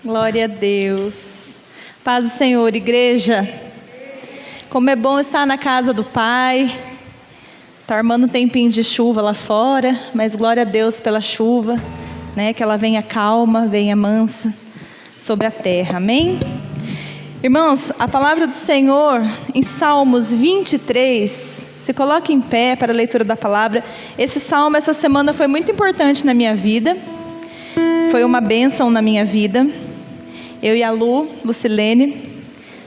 Glória a Deus. Paz do Senhor, igreja. Como é bom estar na casa do Pai. Está armando um tempinho de chuva lá fora, mas glória a Deus pela chuva, né? Que ela venha calma, venha mansa sobre a terra, amém? Irmãos, a palavra do Senhor em Salmos 23, se coloque em pé para a leitura da palavra. Esse salmo, essa semana foi muito importante na minha vida, foi uma bênção na minha vida. Eu e a Lucilene,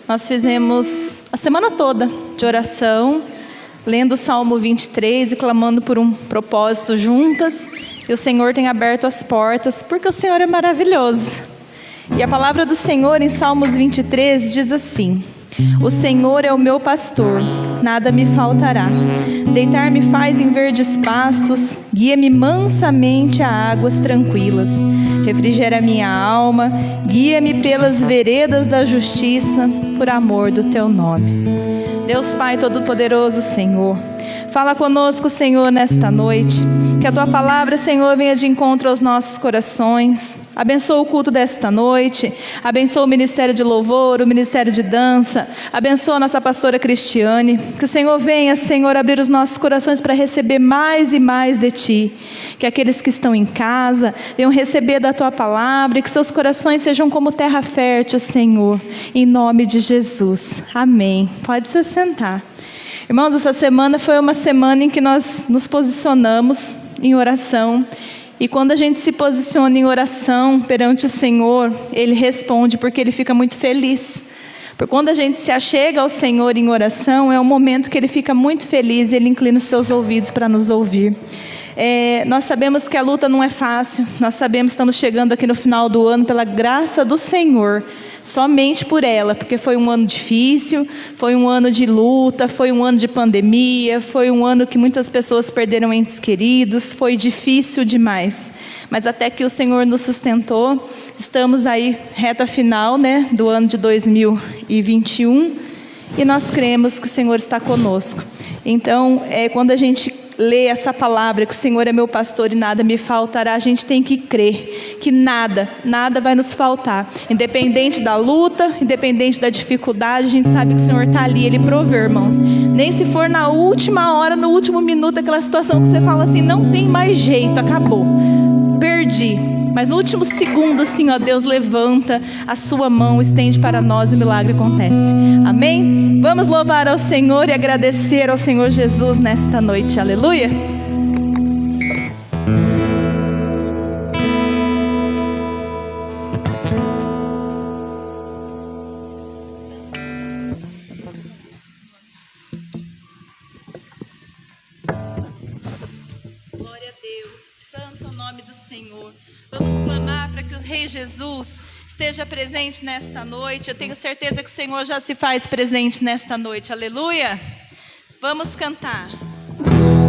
nós fizemos a semana toda de oração, lendo o Salmo 23 e clamando por um propósito juntas. E o Senhor tem aberto as portas, porque o Senhor é maravilhoso. E a palavra do Senhor em Salmos 23 diz assim: o Senhor é o meu pastor, nada me faltará. Deitar-me faz em verdes pastos, guia-me mansamente a águas tranquilas. Refrigera minha alma, guia-me pelas veredas da justiça, por amor do teu nome. Deus Pai Todo-Poderoso, Senhor, fala conosco, Senhor, nesta noite. Que a Tua palavra, Senhor, venha de encontro aos nossos corações. Abençoa o culto desta noite. Abençoa o ministério de louvor, o ministério de dança. Abençoa a nossa pastora Cristiane. Que o Senhor venha, Senhor, abrir os nossos corações para receber mais e mais de Ti. Que aqueles que estão em casa venham receber da Tua palavra e que seus corações sejam como terra fértil, Senhor. Em nome de Jesus. Amém. Pode se sentar. Irmãos, essa semana foi uma semana em que nós nos posicionamos em oração. E quando a gente se posiciona em oração perante o Senhor, Ele responde, porque Ele fica muito feliz. Porque quando a gente se achega ao Senhor em oração, é um momento que Ele fica muito feliz e Ele inclina os seus ouvidos para nos ouvir. Nós sabemos que a luta não é fácil, nós sabemos que estamos chegando aqui no final do ano pela graça do Senhor, somente por ela, porque foi um ano difícil, foi um ano de luta, foi um ano de pandemia, foi um ano que muitas pessoas perderam entes queridos, foi difícil demais, mas até que o Senhor nos sustentou. Estamos aí reta final, né, do ano de 2021 e nós cremos que o Senhor está conosco. Então, quando a gente lê essa palavra, que o Senhor é meu pastor e nada me faltará, a gente tem que crer que nada vai nos faltar. Independente da luta, independente da dificuldade, a gente sabe que o Senhor está ali, Ele provê, irmãos. Nem se for na última hora, no último minuto, aquela situação que você fala assim, não tem mais jeito, acabou, perdi. Mas no último segundo, assim, ó, Deus levanta a sua mão, estende para nós e o milagre acontece. Amém? Vamos louvar ao Senhor e agradecer ao Senhor Jesus nesta noite. Aleluia! Glória a Deus. Santo é o nome do Senhor. Vamos clamar para que o Rei Jesus esteja presente nesta noite. Eu tenho certeza que o Senhor já se faz presente nesta noite. Aleluia! Vamos cantar. Thank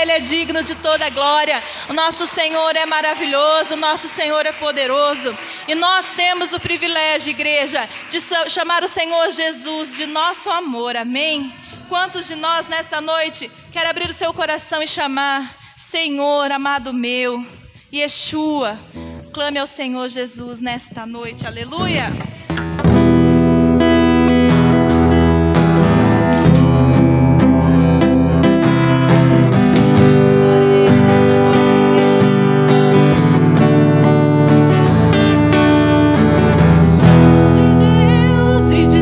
honra, Ele é digno de toda a glória. O nosso Senhor é maravilhoso, o nosso Senhor é poderoso. E nós temos o privilégio, igreja, de chamar o Senhor Jesus de nosso amor, amém? Quantos de nós nesta noite quer abrir o seu coração e chamar: Senhor, amado meu, Yeshua? Clame ao Senhor Jesus nesta noite, aleluia. Te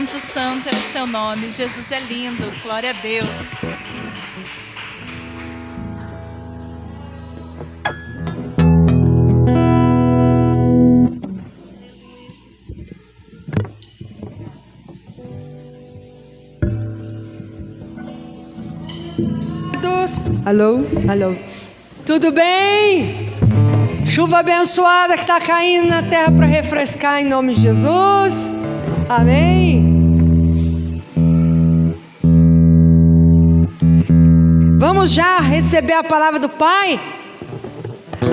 Santo, santo é o seu nome. Jesus é lindo. Glória a Deus. Alô, alô. Tudo bem? Chuva abençoada que está caindo na terra para refrescar em nome de Jesus. Amém. Vamos já receber a palavra do Pai?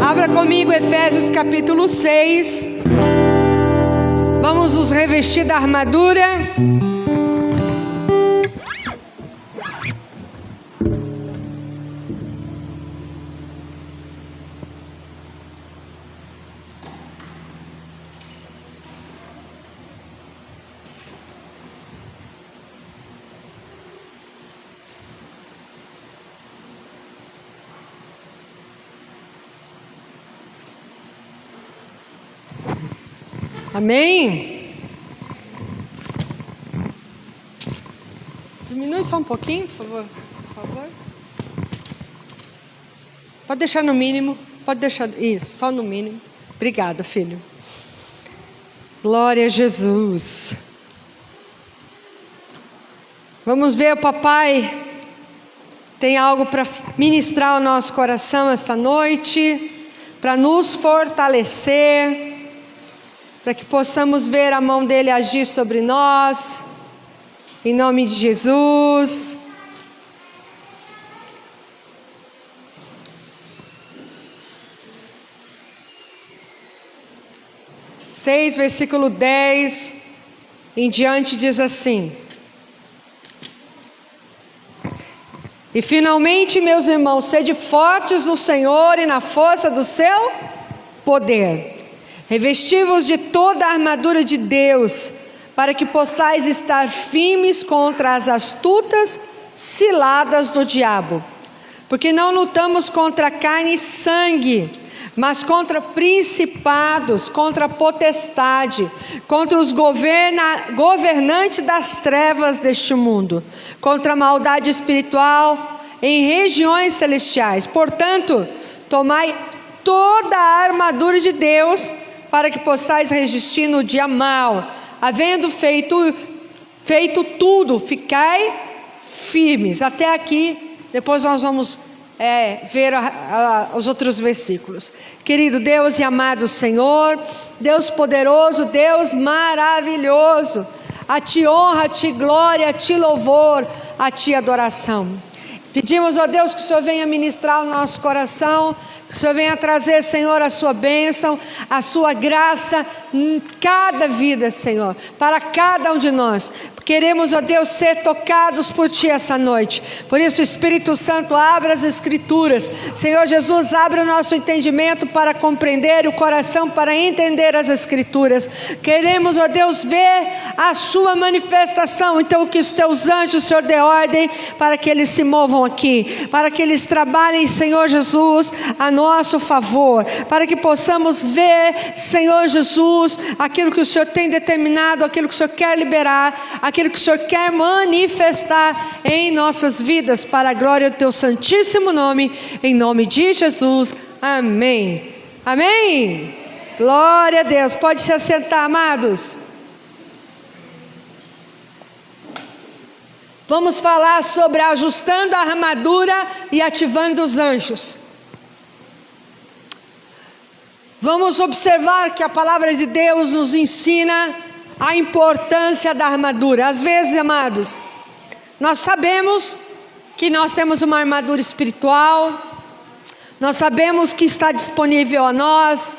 Abra comigo Efésios capítulo 6. Vamos nos revestir da armadura. Amém? Diminui só um pouquinho, por favor. Pode deixar no mínimo. Pode deixar isso, só no mínimo. Obrigada, filho. Glória a Jesus. Vamos ver, o papai tem algo para ministrar ao nosso coração esta noite, para nos fortalecer, para que possamos ver a mão dele agir sobre nós, em nome de Jesus. Seis, versículo 10 em diante diz assim: e finalmente, meus irmãos, sede fortes no Senhor e na força do seu poder. Revesti-vos de toda a armadura de Deus, para que possais estar firmes contra as astutas ciladas do diabo. Porque não lutamos contra carne e sangue, mas contra principados, contra a potestade, contra os governantes das trevas deste mundo, contra a maldade espiritual em regiões celestiais. Portanto, tomai toda a armadura de Deus, para que possais resistir no dia mau, havendo feito tudo, ficai firmes. Até aqui, depois nós vamos ver os outros versículos. Querido Deus e amado Senhor, Deus poderoso, Deus maravilhoso, a Ti honra, a Ti glória, a Ti louvor, a Ti adoração. Pedimos, ó Deus, que o Senhor venha ministrar o nosso coração, que o Senhor venha trazer, Senhor, a sua bênção, a sua graça em cada vida, Senhor, para cada um de nós. Queremos, ó Deus, ser tocados por Ti essa noite. Por isso, Espírito Santo, abra as Escrituras. Senhor Jesus, abre o nosso entendimento para compreender, o coração para entender as Escrituras. Queremos, ó Deus, ver a Sua manifestação. Então, que os Teus anjos, Senhor, dê ordem para que eles se movam aqui, para que eles trabalhem, Senhor Jesus, a nosso favor, para que possamos ver, Senhor Jesus, aquilo que o Senhor tem determinado, aquilo que o Senhor quer liberar, aquilo que o Senhor quer manifestar em nossas vidas, para a glória do Teu santíssimo nome, em nome de Jesus, amém. Amém? Glória a Deus. Pode se assentar, amados. Vamos falar sobre ajustando a armadura e ativando os anjos. Vamos observar que a palavra de Deus nos ensina a importância da armadura. Às vezes, amados, nós sabemos que nós temos uma armadura espiritual, nós sabemos que está disponível a nós,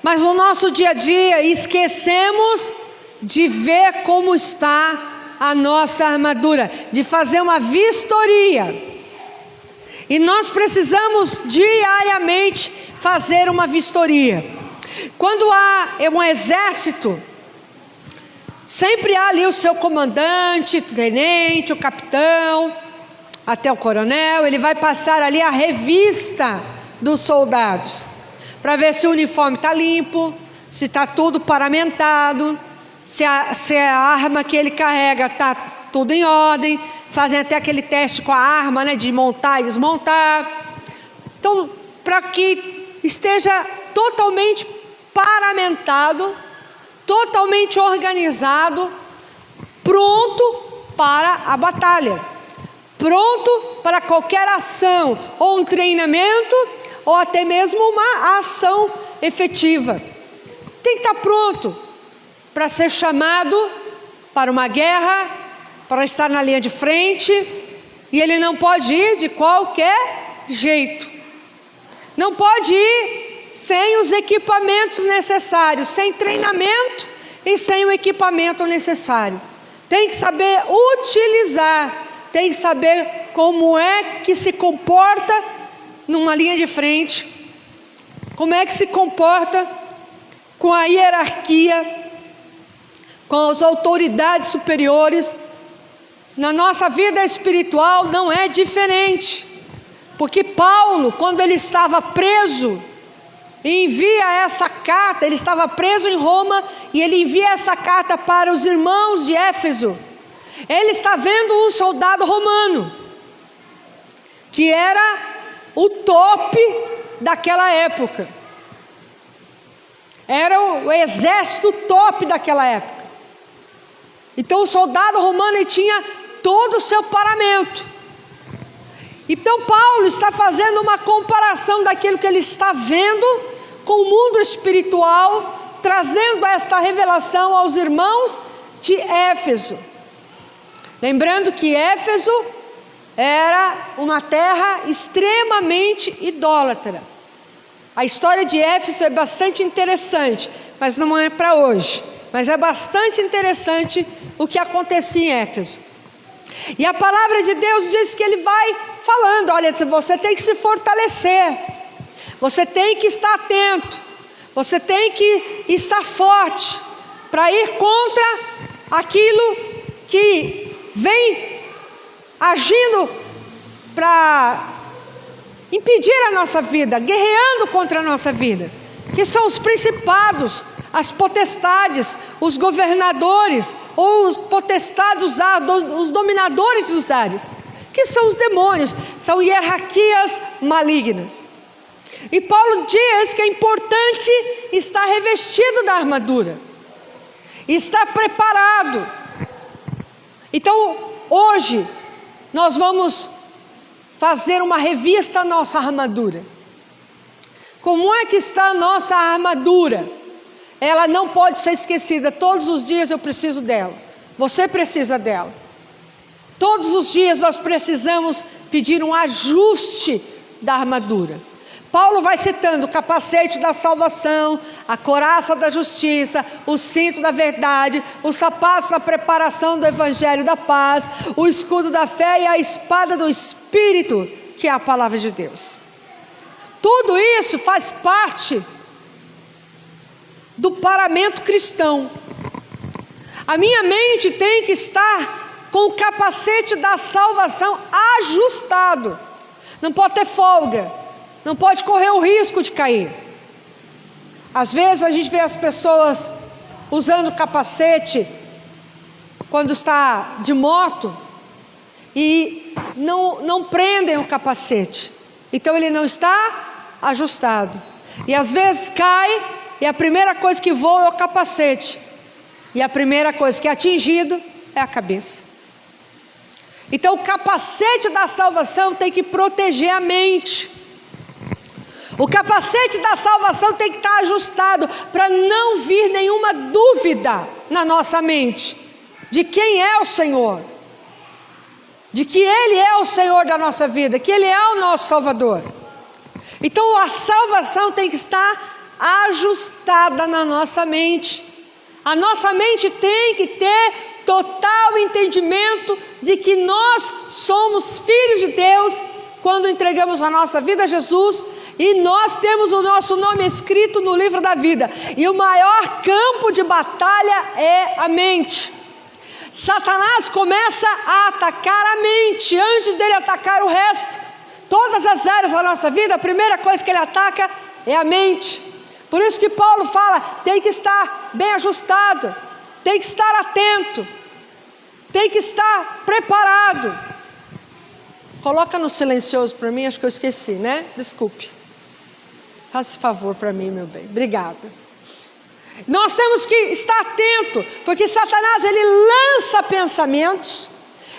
mas no nosso dia a dia esquecemos de ver como está a nossa armadura, de fazer uma vistoria. E nós precisamos diariamente fazer uma vistoria. Quando há um exército, sempre há ali o seu comandante, o tenente, o capitão, até o coronel. Ele vai passar ali a revista dos soldados, para ver se o uniforme está limpo, se está tudo paramentado, se a arma que ele carrega está tudo em ordem, fazem até aquele teste com a arma, né, de montar e desmontar. Então, para que esteja totalmente paramentado, totalmente organizado, pronto para a batalha, pronto para qualquer ação, ou um treinamento, ou até mesmo uma ação efetiva. Tem que estar pronto para ser chamado para uma guerra, para estar na linha de frente, e ele não pode ir de qualquer jeito. Não pode ir sem os equipamentos necessários, sem treinamento e sem o equipamento necessário. Tem que saber utilizar, tem que saber como é que se comporta numa linha de frente, como é que se comporta com a hierarquia, com as autoridades superiores. Na nossa vida espiritual não é diferente, porque Paulo, quando ele estava preso, envia essa carta, ele estava preso em Roma, e ele envia essa carta para os irmãos de Éfeso. Ele está vendo um soldado romano, que era o top daquela época, era o exército top daquela época. Então o soldado romano, ele tinha todo o seu paramento. Então Paulo está fazendo uma comparação daquilo que ele está vendo com o mundo espiritual, trazendo esta revelação aos irmãos de Éfeso. Lembrando que Éfeso era uma terra extremamente idólatra. A história de Éfeso é bastante interessante, mas não é para hoje. Mas é bastante interessante o que acontecia em Éfeso. E a palavra de Deus diz que ele vai falando: olha, você tem que se fortalecer, você tem que estar atento, você tem que estar forte para ir contra aquilo que vem agindo para impedir a nossa vida, guerreando contra a nossa vida, que são os principados, as potestades, os governadores, ou os potestades, os dominadores dos ares, que são os demônios, são hierarquias malignas. E Paulo diz que é importante estar revestido da armadura, estar preparado. Então, hoje, nós vamos fazer uma revista à nossa armadura. Como é que está a nossa armadura? Ela não pode ser esquecida. Todos os dias eu preciso dela, você precisa dela. Todos os dias nós precisamos pedir um ajuste da armadura. Paulo vai citando o capacete da salvação, a couraça da justiça, o cinto da verdade, os sapatos da preparação do evangelho da paz, o escudo da fé e a espada do Espírito, que é a palavra de Deus. Tudo isso faz parte do paramento cristão. A minha mente tem que estar com o capacete da salvação ajustado. Não pode ter folga, não pode correr o risco de cair. Às vezes a gente vê as pessoas usando capacete quando está de moto e não prendem o capacete, então ele não está ajustado, e às vezes cai, e a primeira coisa que voa é o capacete, e a primeira coisa que é atingido é a cabeça. Então o capacete da salvação tem que proteger a mente. O capacete da salvação tem que estar ajustado para não vir nenhuma dúvida na nossa mente de quem é o Senhor, de que Ele é o Senhor da nossa vida, que Ele é o nosso Salvador. Então a salvação tem que estar ajustada na nossa mente. A nossa mente tem que ter total entendimento de que nós somos filhos de Deus quando entregamos a nossa vida a Jesus, e nós temos o nosso nome escrito no livro da vida, e o maior campo de batalha é a mente. Satanás começa a atacar a mente, antes dele atacar o resto. Todas as áreas da nossa vida, a primeira coisa que ele ataca é a mente. Por isso que Paulo fala, tem que estar bem ajustado, tem que estar atento, tem que estar preparado. Coloca no silencioso para mim, acho que eu esqueci, né? Desculpe. Faça esse favor para mim, meu bem. Obrigada. Nós temos que estar atento, porque Satanás, ele lança pensamentos,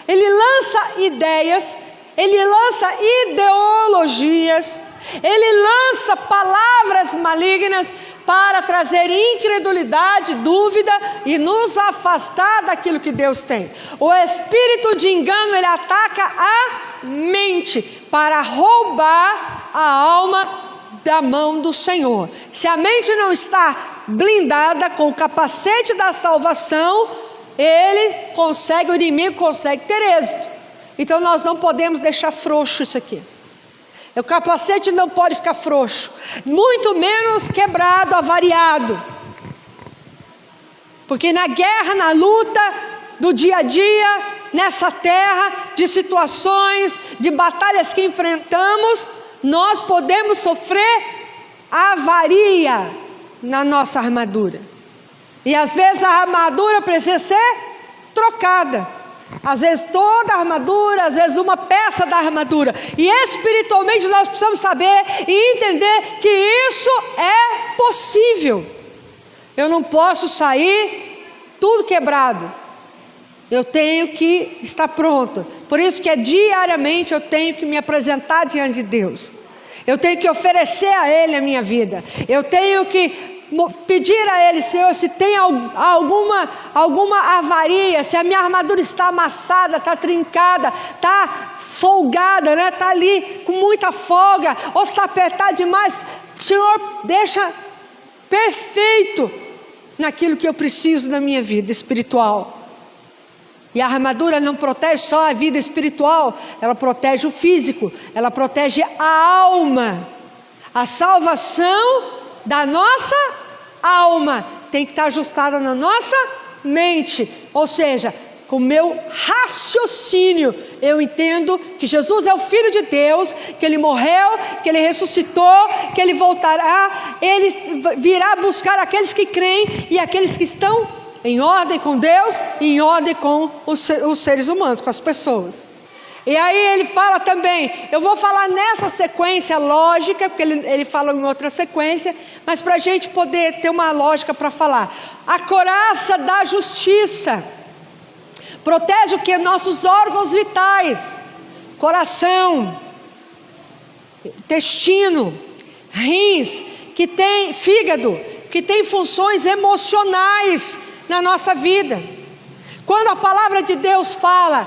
ele lança ideias, ele lança ideologias, ele lança palavras malignas para trazer incredulidade, dúvida e nos afastar daquilo que Deus tem. O espírito de engano, ele ataca a mente para roubar a alma da mão do Senhor. Se a mente não está blindada com o capacete da salvação, o inimigo consegue ter êxito. Então nós não podemos deixar frouxo isso aqui. O capacete não pode ficar frouxo, muito menos quebrado, avariado. Porque na guerra, na luta do dia a dia, nessa terra, de situações, de batalhas que enfrentamos, nós podemos sofrer avaria na nossa armadura. E às vezes a armadura precisa ser trocada. Às vezes toda a armadura, às vezes uma peça da armadura. E espiritualmente nós precisamos saber e entender que isso é possível. Eu não posso sair tudo quebrado. Eu tenho que estar pronto. Por isso que diariamente eu tenho que me apresentar diante de Deus. Eu tenho que oferecer a Ele a minha vida. Eu tenho que pedir a Ele, Senhor, se tem alguma avaria, se a minha armadura está amassada, está trincada, está folgada, né? Está ali com muita folga, ou está apertada demais, Senhor, deixa perfeito naquilo que eu preciso na minha vida espiritual. E a armadura não protege só a vida espiritual, ela protege o físico, ela protege a alma. A salvação da nossa alma tem que estar ajustada na nossa mente. Ou seja, com o meu raciocínio, eu entendo que Jesus é o Filho de Deus, que Ele morreu, que Ele ressuscitou, que Ele voltará, Ele virá buscar aqueles que creem e aqueles que estão em ordem com Deus e em ordem com os seres humanos, com as pessoas. E aí ele fala também, eu vou falar nessa sequência lógica, porque ele fala em outra sequência, mas para a gente poder ter uma lógica para falar. A couraça da justiça protege o que? Nossos órgãos vitais, coração, intestino, rins, que tem fígado, que tem funções emocionais na nossa vida. Quando a palavra de Deus fala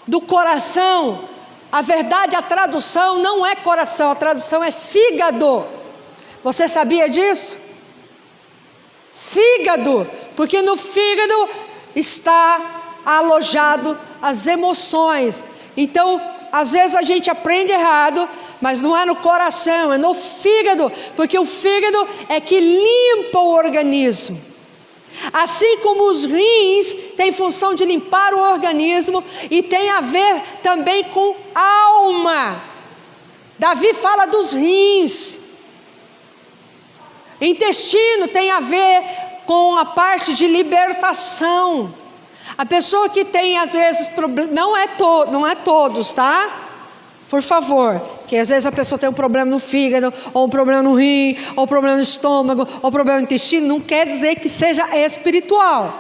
do coração, a verdade, a tradução não é coração, a tradução é fígado. Você sabia disso? Fígado, porque no fígado está alojado as emoções. Então, às vezes a gente aprende errado, mas não é no coração, é no fígado, porque o fígado é que limpa o organismo. Assim como os rins têm função de limpar o organismo e tem a ver também com alma. Davi fala dos rins. Intestino tem a ver com a parte de libertação. A pessoa que tem às vezes problema, não é todos, tá? Por favor, que às vezes a pessoa tem um problema no fígado, ou um problema no rim, ou um problema no estômago, ou um problema no intestino, não quer dizer que seja espiritual.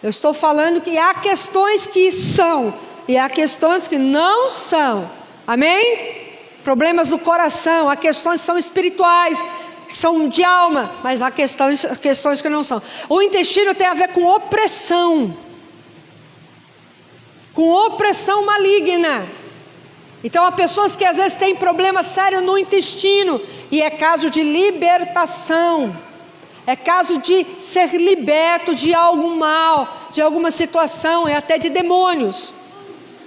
Eu estou falando que há questões que são, e há questões que não são. Amém? Problemas do coração, há questões que são espirituais, que são de alma, mas há questões que não são. O intestino tem a ver com opressão maligna. Então há pessoas que às vezes têm problema sério no intestino, e é caso de libertação, é caso de ser liberto de algo mal, de alguma situação, e até de demônios.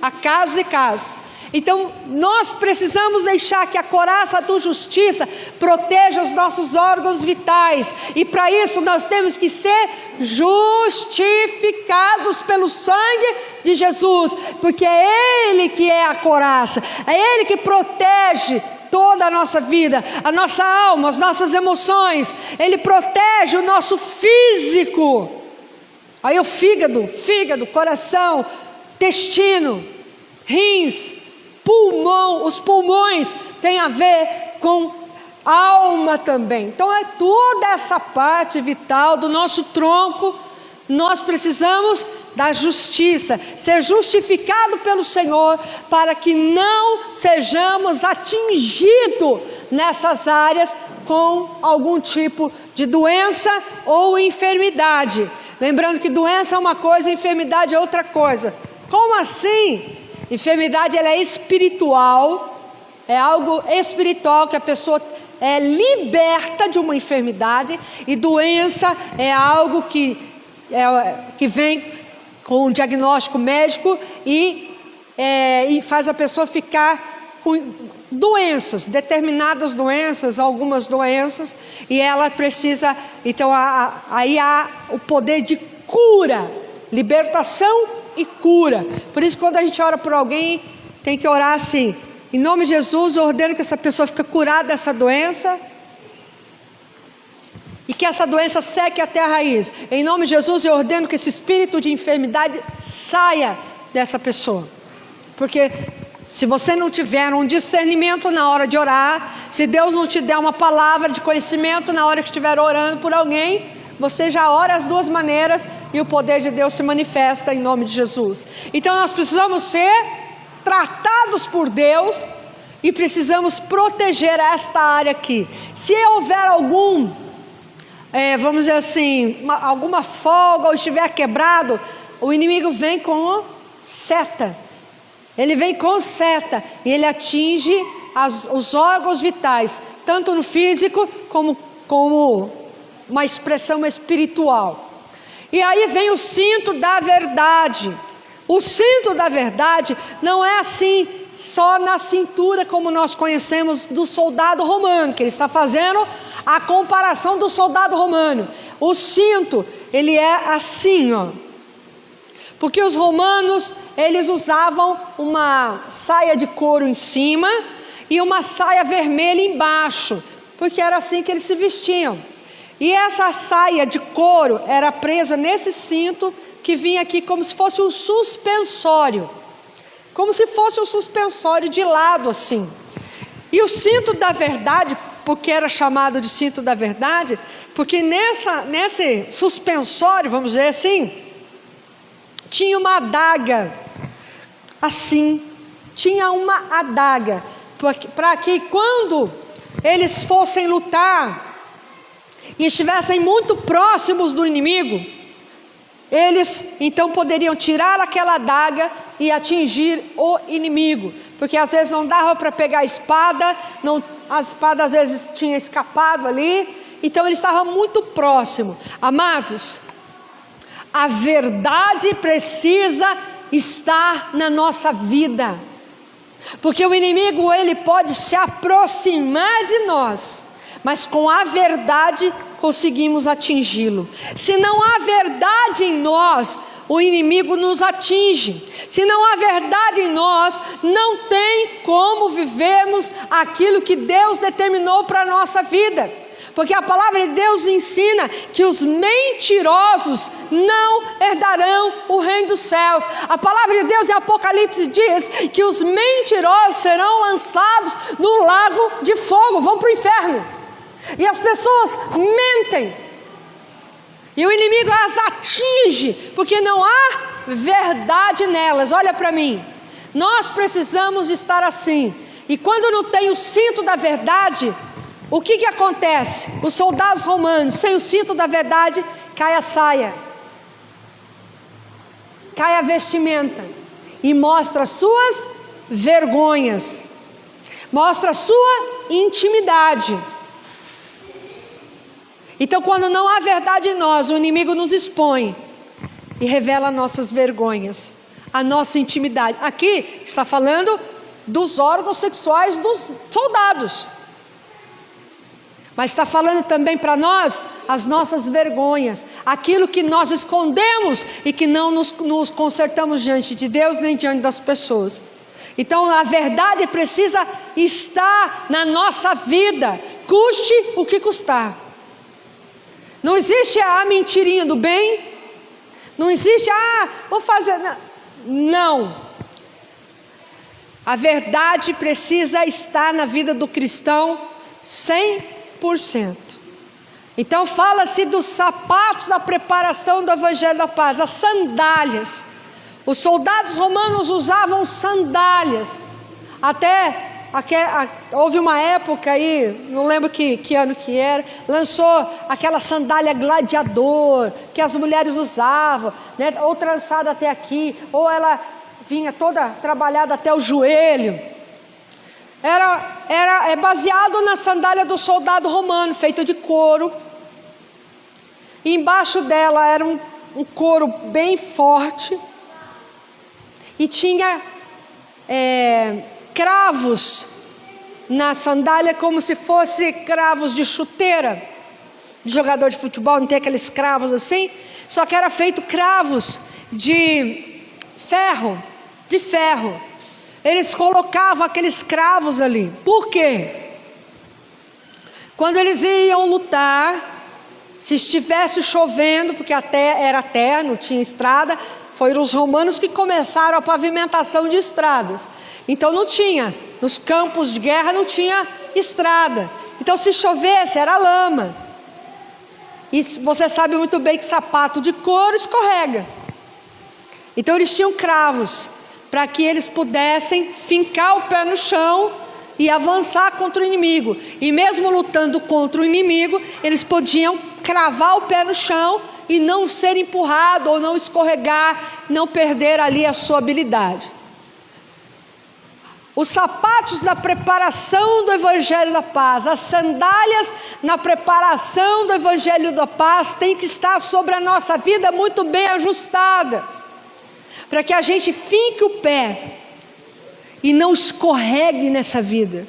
Há casos e casos. Então nós precisamos deixar que a couraça da justiça proteja os nossos órgãos vitais, e para isso nós temos que ser justificados pelo sangue de Jesus, porque é Ele que é a couraça, é Ele que protege toda a nossa vida, a nossa alma, as nossas emoções. Ele protege o nosso físico, Aí o fígado, coração, intestino, rins, pulmão, os pulmões têm a ver com alma também. Então é toda essa parte vital do nosso tronco. Nós precisamos da justiça, ser justificado pelo Senhor, para que não sejamos atingidos nessas áreas com algum tipo de doença ou enfermidade. Lembrando que doença é uma coisa, enfermidade é outra coisa. Como assim? Enfermidade, ela é espiritual, é algo espiritual que a pessoa é liberta de uma enfermidade, e doença é algo que vem com um diagnóstico médico e faz a pessoa ficar com doenças, determinadas doenças, algumas doenças, e ela precisa, então aí há o poder de cura, libertação e cura. Por isso, quando a gente ora por alguém, tem que orar assim: em nome de Jesus, eu ordeno que essa pessoa fique curada dessa doença, e que essa doença seque até a raiz. Em nome de Jesus, eu ordeno que esse espírito de enfermidade saia dessa pessoa. Porque se você não tiver um discernimento na hora de orar, se Deus não te der uma palavra de conhecimento na hora que estiver orando por alguém, você já ora as duas maneiras e o poder de Deus se manifesta em nome de Jesus. Então nós precisamos ser tratados por Deus e precisamos proteger esta área aqui. Se houver vamos dizer assim, alguma folga ou estiver quebrado, o inimigo vem com seta. Ele vem com seta e ele atinge os órgãos vitais, tanto no físico como uma expressão espiritual. E aí vem o cinto da verdade. O cinto da verdade não é assim só na cintura, como nós conhecemos do soldado romano, que ele está fazendo a comparação do soldado romano. O cinto, ele é assim, ó. Porque os romanos, eles usavam uma saia de couro em cima e uma saia vermelha embaixo, porque era assim que eles se vestiam. E essa saia de couro era presa nesse cinto que vinha aqui como se fosse um suspensório. Como se fosse um suspensório de lado assim. E o cinto da verdade, porque era chamado de cinto da verdade, porque nesse suspensório, vamos dizer assim, tinha uma adaga, assim, tinha uma adaga, para que quando eles fossem lutar e estivessem muito próximos do inimigo, eles então poderiam tirar aquela adaga e atingir o inimigo, porque às vezes não dava para pegar a espada, a espada às vezes tinha escapado ali, então ele estava muito próximo. Amados, a verdade precisa estar na nossa vida, porque o inimigo, ele pode se aproximar de nós, mas com a verdade conseguimos atingi-lo. Se não há verdade em nós, o inimigo nos atinge. Se não há verdade em nós, não tem como vivermos aquilo que Deus determinou para a nossa vida. Porque a palavra de Deus ensina que os mentirosos não herdarão o reino dos céus. A palavra de Deus em Apocalipse diz que os mentirosos serão lançados no lago de fogo, vão para o inferno. E as pessoas mentem, e o inimigo as atinge, porque não há verdade nelas. Olha para mim, nós precisamos estar assim. E quando não tem o cinto da verdade, o que acontece? Os soldados romanos, sem o cinto da verdade, cai a saia, cai a vestimenta, e mostra as suas vergonhas, mostra a sua intimidade. Então, quando não há verdade em nós, o inimigo nos expõe e revela nossas vergonhas, a nossa intimidade. Aqui está falando dos órgãos sexuais dos soldados, mas está falando também para nós as nossas vergonhas, aquilo que nós escondemos e que não nos consertamos diante de Deus nem diante das pessoas. Então a verdade precisa estar na nossa vida, custe o que custar. Não existe a mentirinha do bem, Não existe, vou fazer. Não. A verdade precisa estar na vida do cristão 100%. Então fala-se dos sapatos da preparação do Evangelho da Paz, as sandálias. Os soldados romanos usavam sandálias. Houve uma época aí, não lembro que ano que era, lançou aquela sandália gladiador, que as mulheres usavam, né? Ou trançada até aqui, ou ela vinha toda trabalhada até o joelho. É baseado na sandália do soldado romano, feita de couro. E embaixo dela era um couro bem forte. E tinha cravos na sandália, como se fosse cravos de chuteira. De jogador de futebol, não tem aqueles cravos assim? Só que era feito cravos de ferro. Eles colocavam aqueles cravos ali. Por quê? Quando eles iam lutar, se estivesse chovendo, porque era terra, não tinha estrada, foram os romanos que começaram a pavimentação de estradas. Então não tinha, nos campos de guerra não tinha estrada. Então se chovesse era lama. E você sabe muito bem que sapato de couro escorrega. Então eles tinham cravos, para que eles pudessem fincar o pé no chão e avançar contra o inimigo. E mesmo lutando contra o inimigo, eles podiam cravar o pé no chão e não ser empurrado ou não escorregar, não perder ali a sua habilidade. Os sapatos na preparação do Evangelho da Paz, as sandálias na preparação do Evangelho da Paz tem que estar sobre a nossa vida muito bem ajustada, para que a gente finque o pé e não escorregue nessa vida,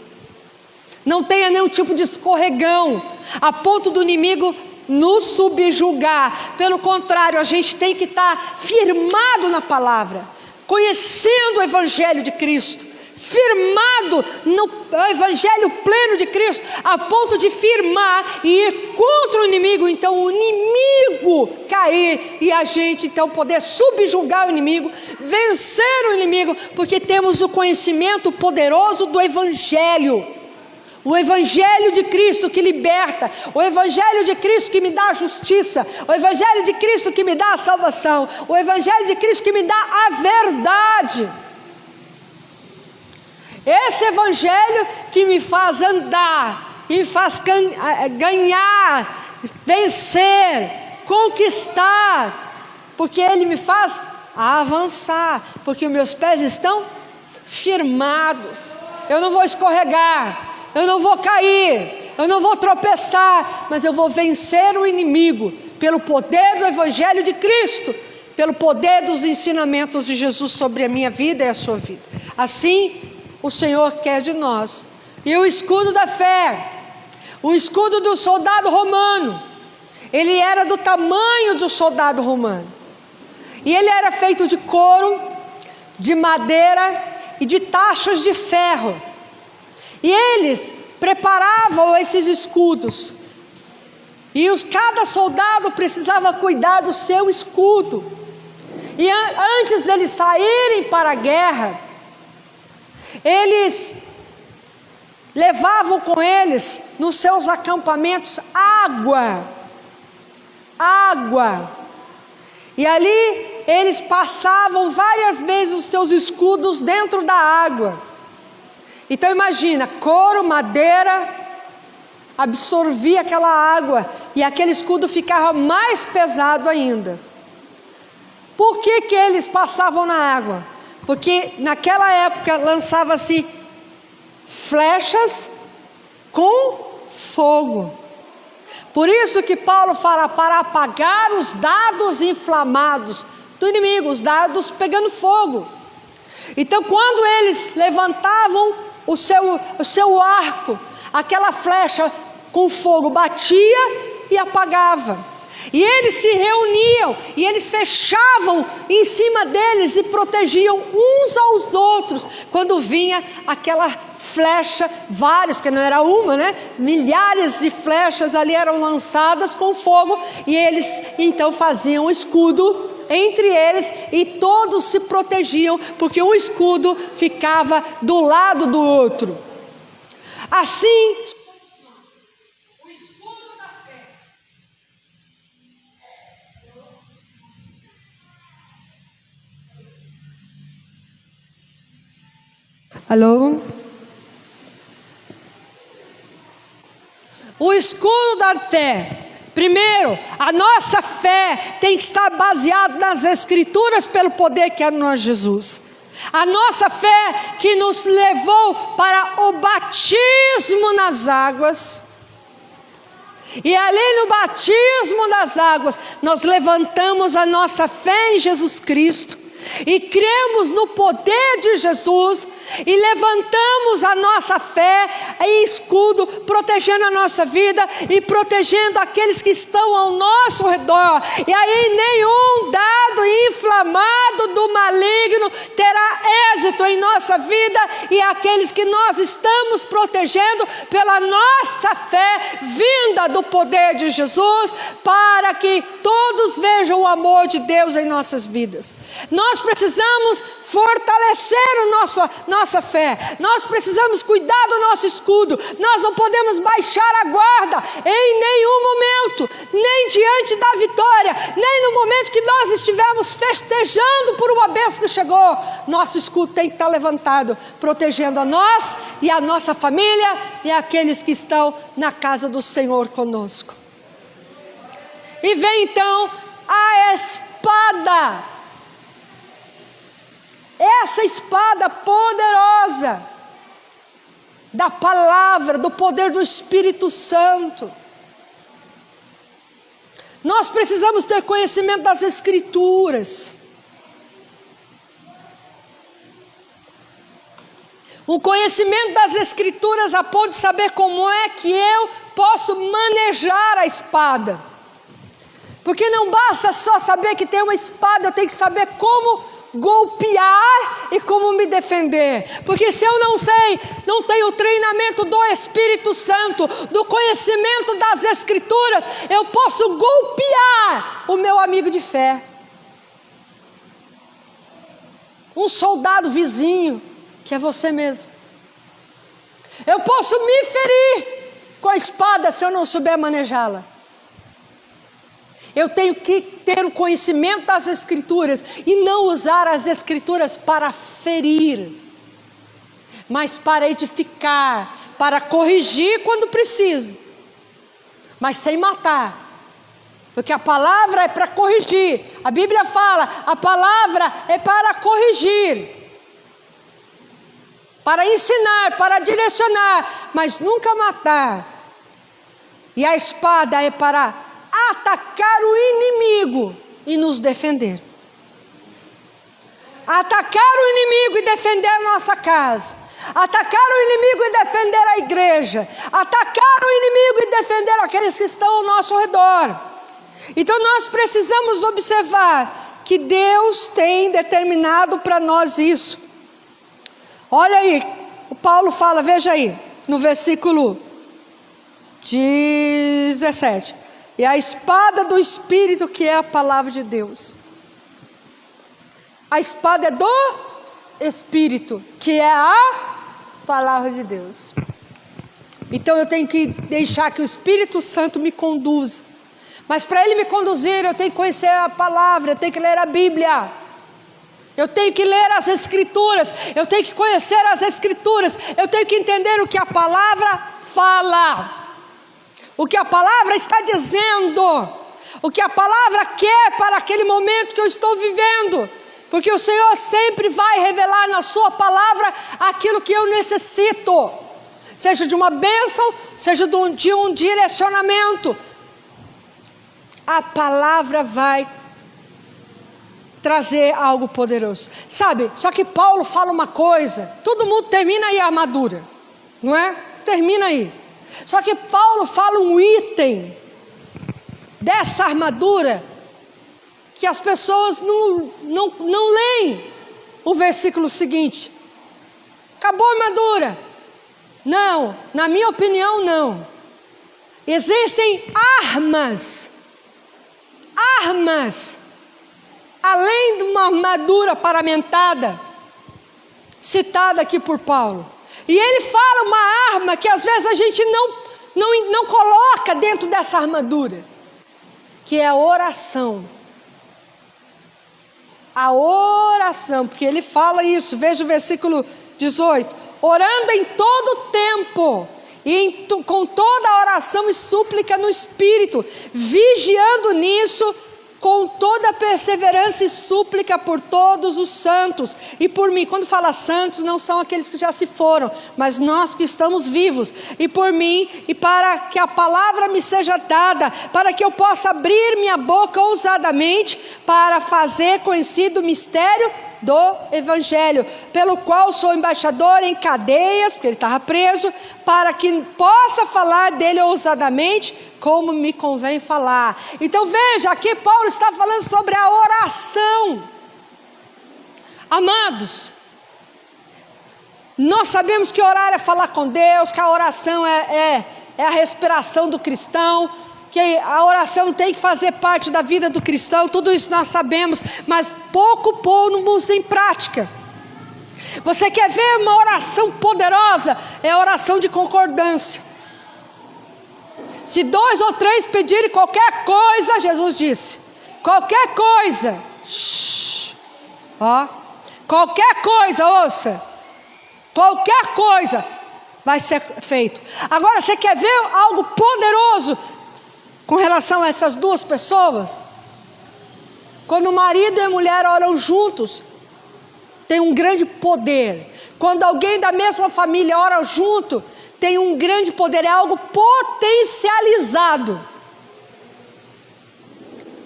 não tenha nenhum tipo de escorregão, a ponto do inimigo nos subjugar. Pelo contrário, a gente tem que estar firmado na palavra, conhecendo o Evangelho de Cristo, firmado no Evangelho pleno de Cristo, a ponto de firmar e ir contra o inimigo. Então o inimigo cair e a gente então poder subjugar o inimigo, vencer o inimigo, porque temos o conhecimento poderoso do Evangelho. O Evangelho de Cristo que liberta, o Evangelho de Cristo que me dá a justiça, o Evangelho de Cristo que me dá a salvação, o Evangelho de Cristo que me dá a verdade. Esse Evangelho que me faz andar, que me faz ganhar, vencer, conquistar, porque Ele me faz avançar, porque os meus pés estão firmados. Eu não vou escorregar, eu não vou cair, eu não vou tropeçar, mas eu vou vencer o inimigo pelo poder do Evangelho de Cristo, pelo poder dos ensinamentos de Jesus sobre a minha vida e a sua vida. Assim o Senhor quer de nós. E o escudo da fé, o escudo do soldado romano, ele era do tamanho do soldado romano, e ele era feito de couro, de madeira e de tachas de ferro. E eles preparavam esses escudos, e cada soldado precisava cuidar do seu escudo. E antes deles saírem para a guerra, eles levavam com eles nos seus acampamentos água, e ali eles passavam várias vezes os seus escudos dentro da água. Então imagina, couro, madeira, absorvia aquela água, e aquele escudo ficava mais pesado ainda. Por que eles passavam na água? Porque naquela época lançava-se flechas com fogo. Por isso que Paulo fala para apagar os dardos inflamados do inimigo, os dardos pegando fogo. Então quando eles levantavam o seu arco, aquela flecha com fogo batia e apagava. E eles se reuniam, e eles fechavam em cima deles e protegiam uns aos outros, quando vinha aquela flecha, várias, porque não era uma, né? Milhares de flechas ali eram lançadas com fogo, e eles então faziam o escudo entre eles e todos se protegiam, porque um escudo ficava do lado do outro. Assim, o escudo da fé. Alô? O escudo da fé. Primeiro, a nossa fé tem que estar baseada nas Escrituras pelo poder que é no nós Jesus. A nossa fé que nos levou para o batismo nas águas. E ali no batismo das águas, nós levantamos a nossa fé em Jesus Cristo. E cremos no poder de Jesus e levantamos a nossa fé em escudo, protegendo a nossa vida e protegendo aqueles que estão ao nosso redor. E aí nenhum dardo inflamado do maligno terá êxito em nossa vida, e aqueles que nós estamos protegendo pela nossa fé vinda do poder de Jesus, para que todos vejam o amor de Deus em nossas vidas. Nós precisamos fortalecer nossa fé. Nós precisamos cuidar do nosso escudo. Nós não podemos baixar a guarda em nenhum momento, nem diante da vitória, nem no momento que nós estivermos festejando por uma bênção que chegou. Nosso escudo tem que estar levantado, protegendo a nós e a nossa família e aqueles que estão na casa do Senhor conosco. E vem então a espada. Essa espada poderosa da palavra, do poder do Espírito Santo. Nós precisamos ter conhecimento das Escrituras. O conhecimento das Escrituras a ponto de saber como é que eu posso manejar a espada. Porque não basta só saber que tem uma espada, eu tenho que saber como golpear e como me defender. Porque se eu não sei, não tenho o treinamento do Espírito Santo, do conhecimento das Escrituras, eu posso golpear o meu amigo de fé, um soldado vizinho, que é você mesmo. Eu posso me ferir com a espada se eu não souber manejá-la. Eu tenho que ter o conhecimento das Escrituras e não usar as Escrituras para ferir, mas para edificar, para corrigir quando preciso, mas sem matar, porque a palavra é para corrigir. A Bíblia fala, a palavra é para corrigir, para ensinar, para direcionar, mas nunca matar. E a espada é para atacar o inimigo e nos defender. Atacar o inimigo e defender a nossa casa. Atacar o inimigo e defender a igreja. Atacar o inimigo e defender aqueles que estão ao nosso redor. Então nós precisamos observar que Deus tem determinado para nós isso. Olha aí, o Paulo fala, veja aí, no versículo 17. E a espada do Espírito, que é a palavra de Deus. A espada é do Espírito, que é a palavra de Deus. Então eu tenho que deixar que o Espírito Santo me conduza. Mas para ele me conduzir, eu tenho que conhecer a palavra, eu tenho que ler a Bíblia. Eu tenho que ler as Escrituras, eu tenho que conhecer as Escrituras, eu tenho que entender o que a palavra fala. O que a palavra está dizendo, o que a palavra quer para aquele momento que eu estou vivendo, porque o Senhor sempre vai revelar na sua palavra aquilo que eu necessito, seja de uma bênção, seja de um direcionamento. A palavra vai trazer algo poderoso, sabe? Só que Paulo fala uma coisa, todo mundo termina aí a armadura, não é? Termina aí. Só que Paulo fala um item dessa armadura que as pessoas não leem o versículo seguinte. Acabou a armadura? Não, na minha opinião não. Existem armas além de uma armadura paramentada, citada aqui por Paulo. E ele fala uma arma que às vezes a gente não coloca dentro dessa armadura, que é a oração. A oração, porque ele fala isso, veja o versículo 18: orando em todo tempo, e com toda a oração e súplica no Espírito, vigiando nisso, com toda a perseverança e súplica por todos os santos, e por mim. Quando fala santos, não são aqueles que já se foram, mas nós que estamos vivos, e por mim, e para que a palavra me seja dada, para que eu possa abrir minha boca ousadamente, para fazer conhecido o mistério do Evangelho, pelo qual sou embaixador em cadeias, porque ele estava preso, para que possa falar dele ousadamente, como me convém falar. Então veja, aqui Paulo está falando sobre a oração. Amados, nós sabemos que orar é falar com Deus, que a oração é a respiração do cristão, que a oração tem que fazer parte da vida do cristão, tudo isso nós sabemos, mas pouco pomos em prática. Você quer ver uma oração poderosa? É a oração de concordância. Se 2 ou 3 pedirem qualquer coisa, Jesus disse, qualquer coisa, qualquer coisa, ouça, qualquer coisa vai ser feito. Agora, você quer ver algo poderoso com relação a essas duas pessoas? Quando o marido e a mulher oram juntos, tem um grande poder. Quando alguém da mesma família ora junto, tem um grande poder, é algo potencializado.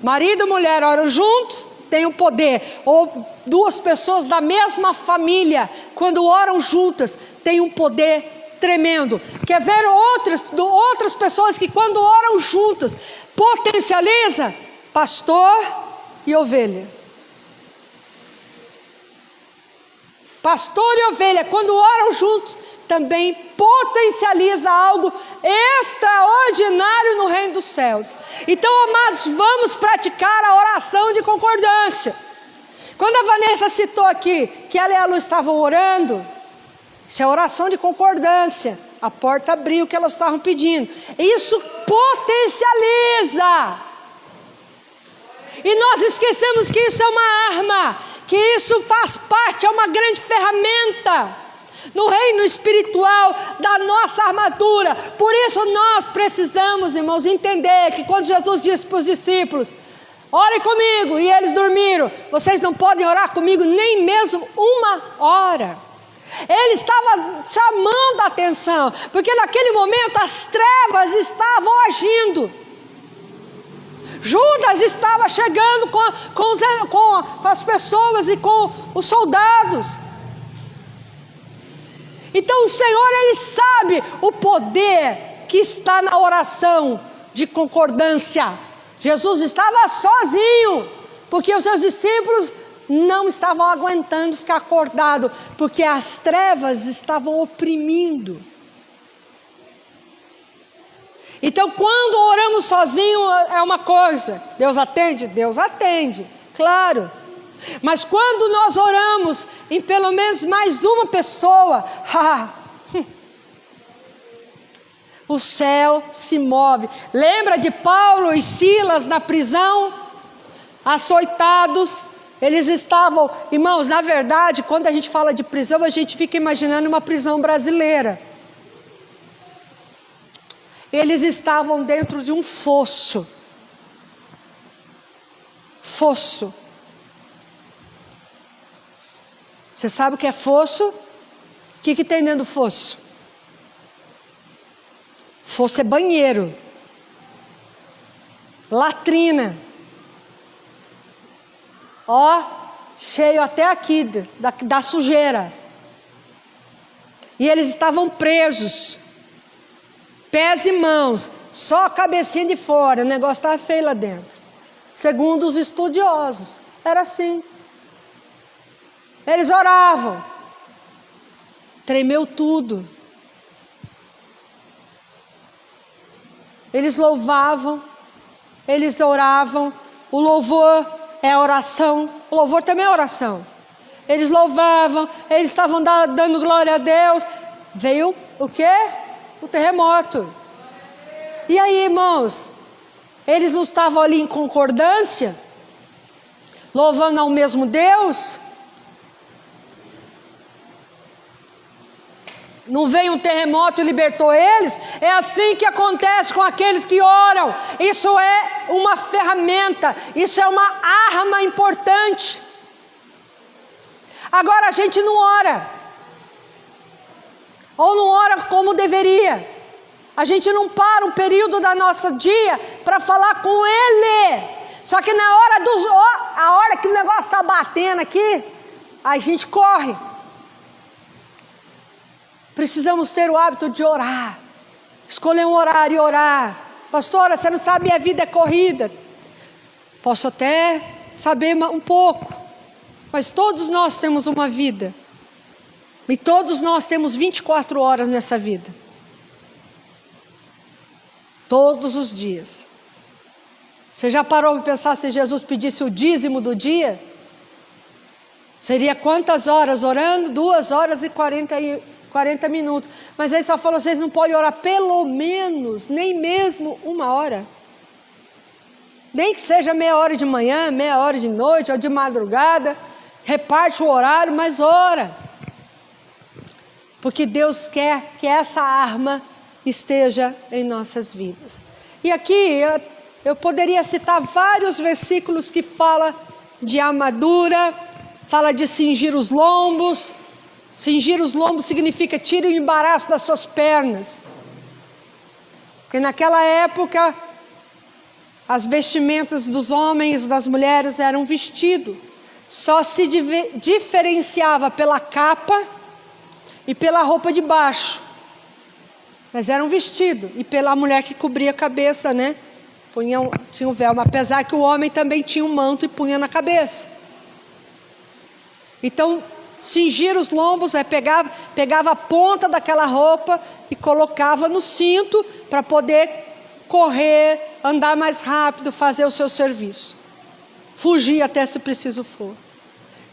Marido e mulher oram juntos, tem um poder. Ou duas pessoas da mesma família, quando oram juntas, tem um poder tremendo. Quer ver outras pessoas que quando oram juntas potencializa? Pastor e ovelha. Pastor e ovelha, quando oram juntos, também potencializa algo extraordinário no reino dos céus. Então, amados, vamos praticar a oração de concordância. Quando a Vanessa citou aqui que ela e a Lu estavam orando, isso é oração de concordância. A porta abriu o que elas estavam pedindo. Isso potencializa. E nós esquecemos que isso é uma arma, que isso faz parte, é uma grande ferramenta no reino espiritual da nossa armadura. Por isso nós precisamos, irmãos, entender que quando Jesus disse para os discípulos, orem comigo, e eles dormiram, vocês não podem orar comigo nem mesmo uma hora. Ele estava chamando a atenção, porque naquele momento as trevas estavam agindo. Judas estava chegando com as pessoas e com os soldados. Então o Senhor, Ele sabe o poder que está na oração de concordância. Jesus estava sozinho, porque os seus discípulos não estavam aguentando ficar acordado, porque as trevas estavam oprimindo. Então, quando oramos sozinho é uma coisa, Deus atende, claro. Mas quando nós oramos em pelo menos mais uma pessoa, o céu se move. Lembra de Paulo e Silas na prisão, açoitados? Eles estavam, irmãos, na verdade, quando a gente fala de prisão, a gente fica imaginando uma prisão brasileira. Eles estavam dentro de um fosso. Fosso. Você sabe o que é fosso? O que tem dentro do fosso? Fosso é banheiro, latrina. Cheio até aqui da sujeira. E eles estavam presos, pés e mãos, só a cabecinha de fora, o negócio estava feio lá dentro. Segundo os estudiosos, era assim. Eles oravam, tremeu tudo. Eles louvavam, eles oravam, o louvor é oração, o louvor também é oração. Eles louvavam, eles estavam dando glória a Deus. Veio o quê? O terremoto. E aí, irmãos, eles não estavam ali em concordância, louvando ao mesmo Deus? Não veio um terremoto e libertou eles? É assim que acontece com aqueles que oram. Isso é uma ferramenta, isso é uma arma importante. Agora a gente não ora, ou não ora como deveria. A gente não para um período da nossa dia para falar com Ele. Só que na hora a hora que o negócio está batendo aqui, a gente corre. Precisamos ter o hábito de orar, escolher um horário e orar. Pastora, você não sabe, minha vida é corrida. Posso até saber um pouco, mas todos nós temos uma vida, e todos nós temos 24 horas nessa vida, todos os dias. Você já parou para pensar, se Jesus pedisse o dízimo do dia, seria quantas horas orando? 2 horas e 40 minutos, mas aí só falou, vocês não podem orar pelo menos, nem mesmo 1 hora, nem que seja meia hora de manhã, meia hora de noite, ou de madrugada, reparte o horário, mas ora, porque Deus quer que essa arma esteja em nossas vidas. E aqui eu poderia citar vários versículos que falam de armadura, fala de cingir os lombos. Cingir os lombos significa tire o embaraço das suas pernas. Porque naquela época, as vestimentas dos homens e das mulheres eram vestido. Só se diferenciava pela capa e pela roupa de baixo. Mas era um vestido. E pela mulher que cobria a cabeça, né? Tinha um véu. Mas apesar que o homem também tinha um manto e punha na cabeça. Então, cingir os lombos é pegava a ponta daquela roupa e colocava no cinto para poder correr, andar mais rápido, fazer o seu serviço, fugir até se preciso for.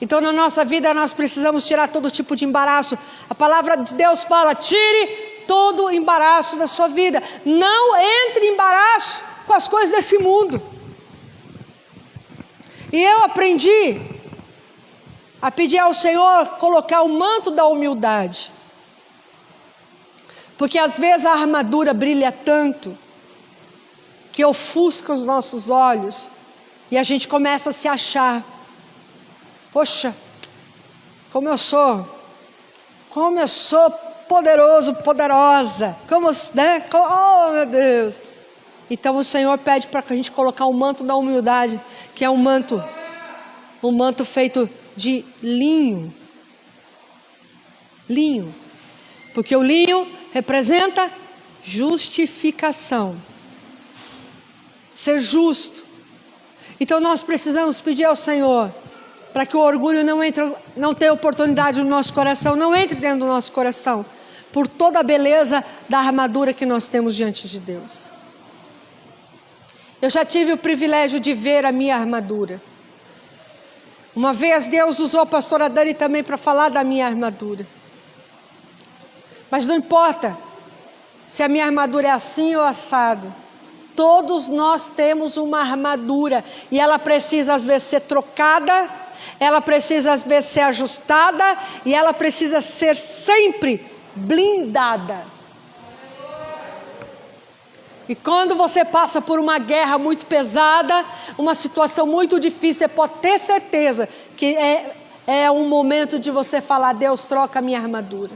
Então na nossa vida nós precisamos tirar todo tipo de embaraço. A palavra de Deus fala, tire todo o embaraço da sua vida, não entre em embaraço com as coisas desse mundo. E eu aprendi a pedir ao Senhor colocar o manto da humildade, porque às vezes a armadura brilha tanto que ofusca os nossos olhos e a gente começa a se achar, poxa, como eu sou poderoso, poderosa, né? Oh meu Deus. Então o Senhor pede para que a gente colocar o manto da humildade, que é um manto feito de linho, porque o linho representa justificação, ser justo. Então nós precisamos pedir ao Senhor para que o orgulho não tenha oportunidade no nosso coração, não entre dentro do nosso coração, por toda a beleza da armadura que nós temos diante de Deus. Eu já tive o privilégio de ver a minha armadura. Uma vez Deus usou a pastora Dani também para falar da minha armadura. Mas não importa se a minha armadura é assim ou assado. Todos nós temos uma armadura. E ela precisa às vezes ser trocada. Ela precisa às vezes ser ajustada. E ela precisa ser sempre blindada. E quando você passa por uma guerra muito pesada, uma situação muito difícil, você pode ter certeza que é um momento de você falar, Deus, troca a minha armadura.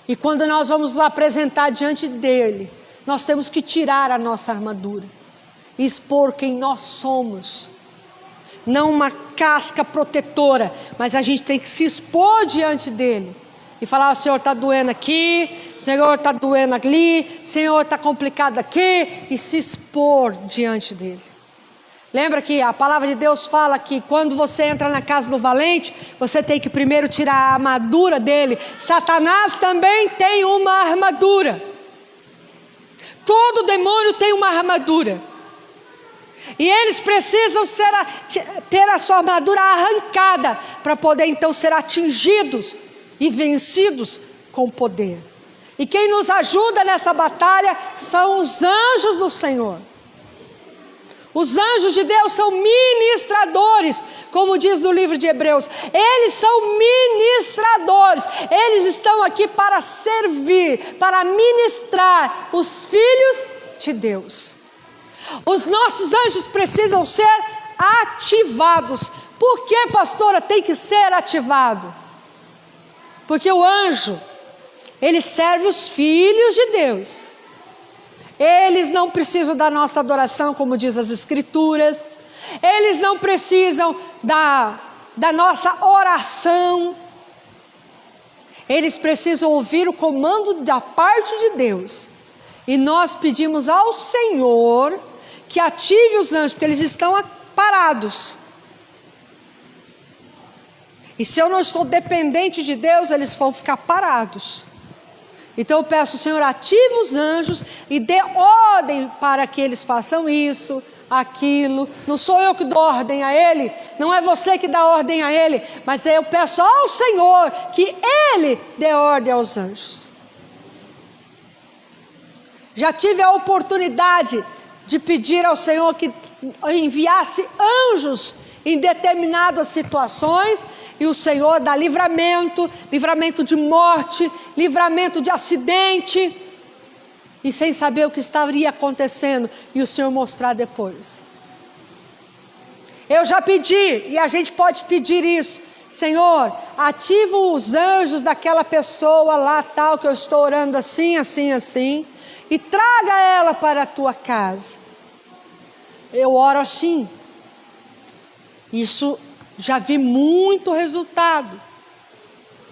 E quando nós vamos nos apresentar diante dEle, nós temos que tirar a nossa armadura, expor quem nós somos. Não uma casca protetora, mas a gente tem que se expor diante dEle. E falar, o Senhor está doendo aqui, o Senhor está doendo ali, o Senhor está complicado aqui, e se expor diante dEle. Lembra que a palavra de Deus fala que quando você entra na casa do valente, você tem que primeiro tirar a armadura dele. Satanás também tem uma armadura. Todo demônio tem uma armadura. E eles precisam ter a sua armadura arrancada para poder então ser atingidos e vencidos com poder. E quem nos ajuda nessa batalha são os anjos do Senhor. Os anjos de Deus são ministradores, como diz no livro de Hebreus. Eles são ministradores. Eles estão aqui para servir, para ministrar os filhos de Deus. Os nossos anjos precisam ser ativados. Por que, pastora, tem que ser ativado? Porque o anjo, ele serve os filhos de Deus. Eles não precisam da nossa adoração, como diz as Escrituras. Eles não precisam da nossa oração. Eles precisam ouvir o comando da parte de Deus. E nós pedimos ao Senhor que ative os anjos, porque eles estão parados. E se eu não estou dependente de Deus, eles vão ficar parados. Então eu peço, Senhor, ative os anjos e dê ordem para que eles façam isso, aquilo. Não sou eu que dou ordem a ele, não é você que dá ordem a ele, mas eu peço ao Senhor que ele dê ordem aos anjos. Já tive a oportunidade de pedir ao Senhor que enviasse anjos em determinadas situações, e o Senhor dá livramento de morte, livramento de acidente, e sem saber o que estaria acontecendo, e o Senhor mostrar depois. Eu já pedi, e a gente pode pedir isso: Senhor, ativa os anjos daquela pessoa lá tal, que eu estou orando assim, assim, assim, e traga ela para a tua casa. Eu oro assim. Isso já vi muito resultado.